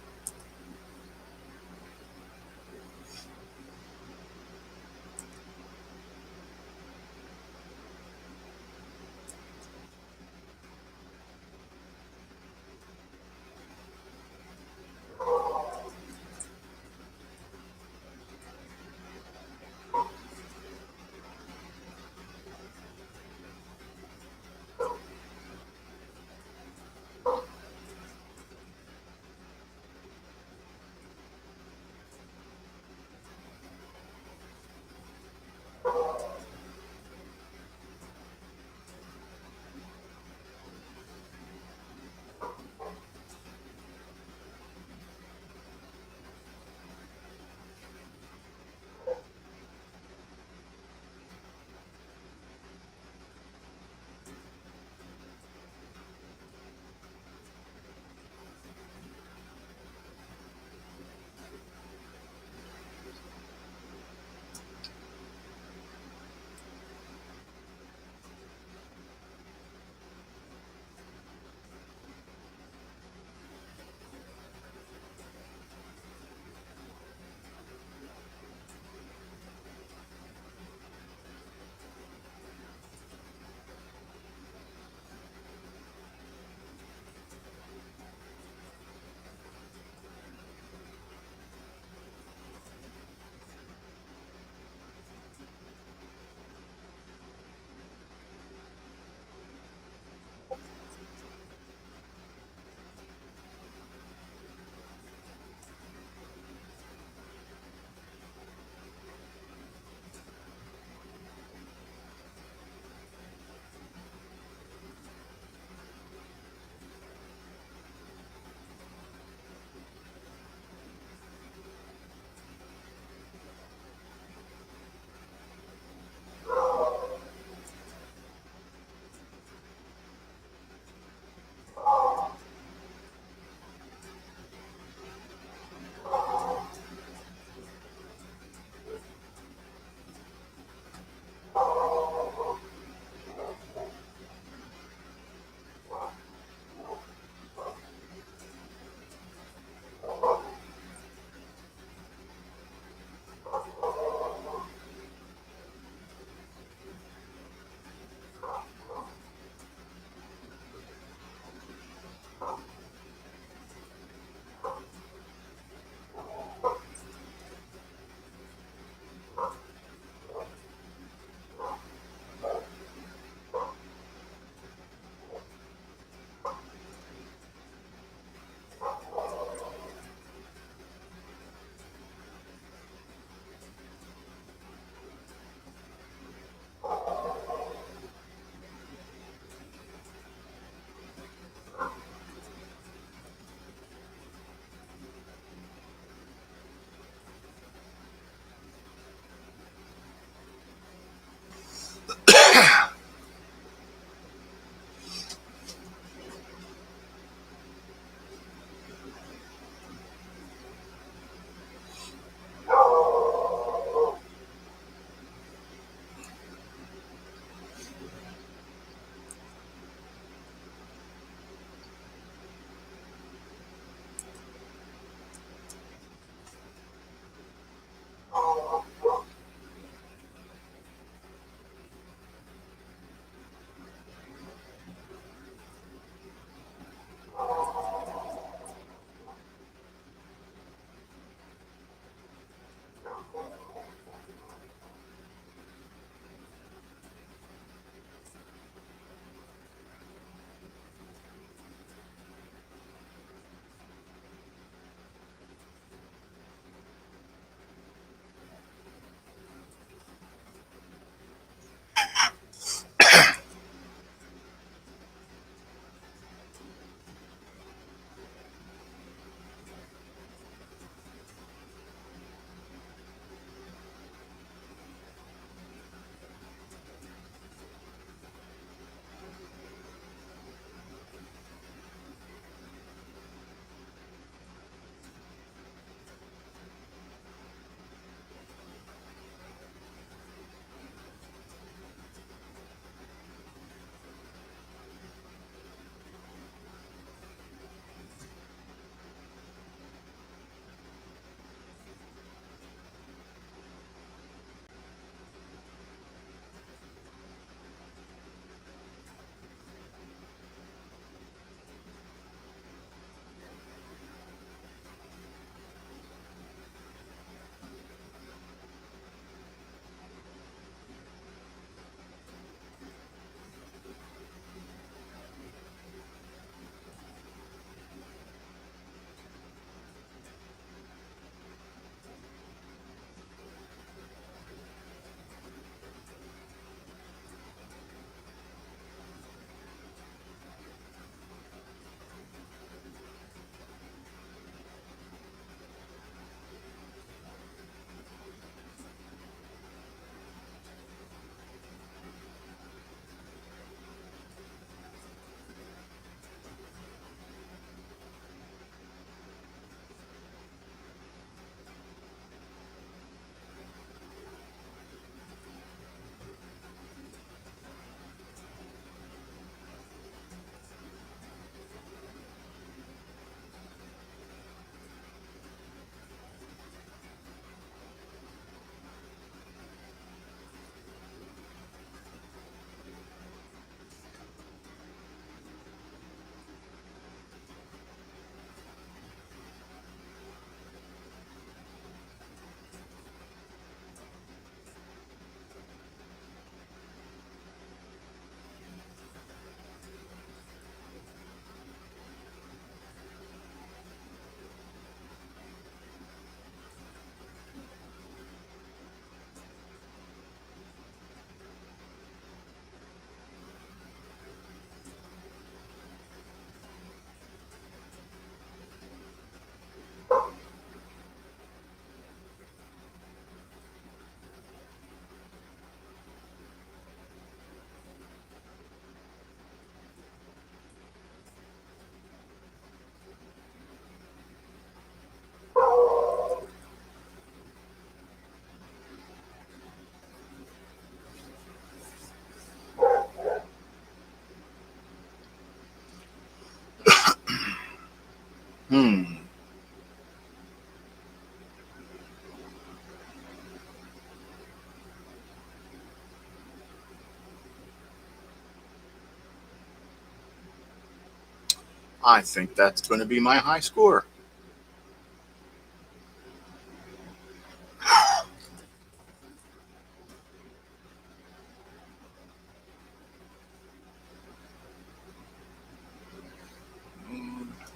I think that's going to be my high score.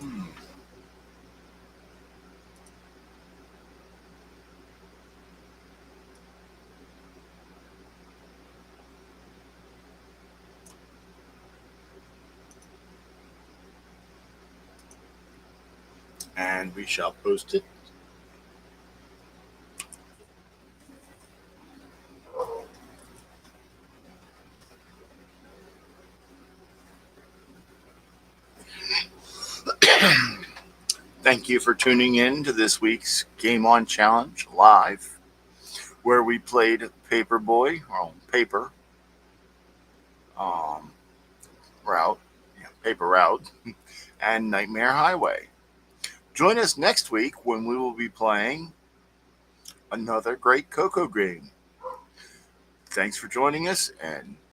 Mhm. And we shall post it. Thank you for tuning in to this week's Game On Challenge live, where we played Paperboy, or Paper um, Route, Paper Route, and Nightmare Highway. Join us next week when we will be playing another great CoCo game. Thanks for joining us, and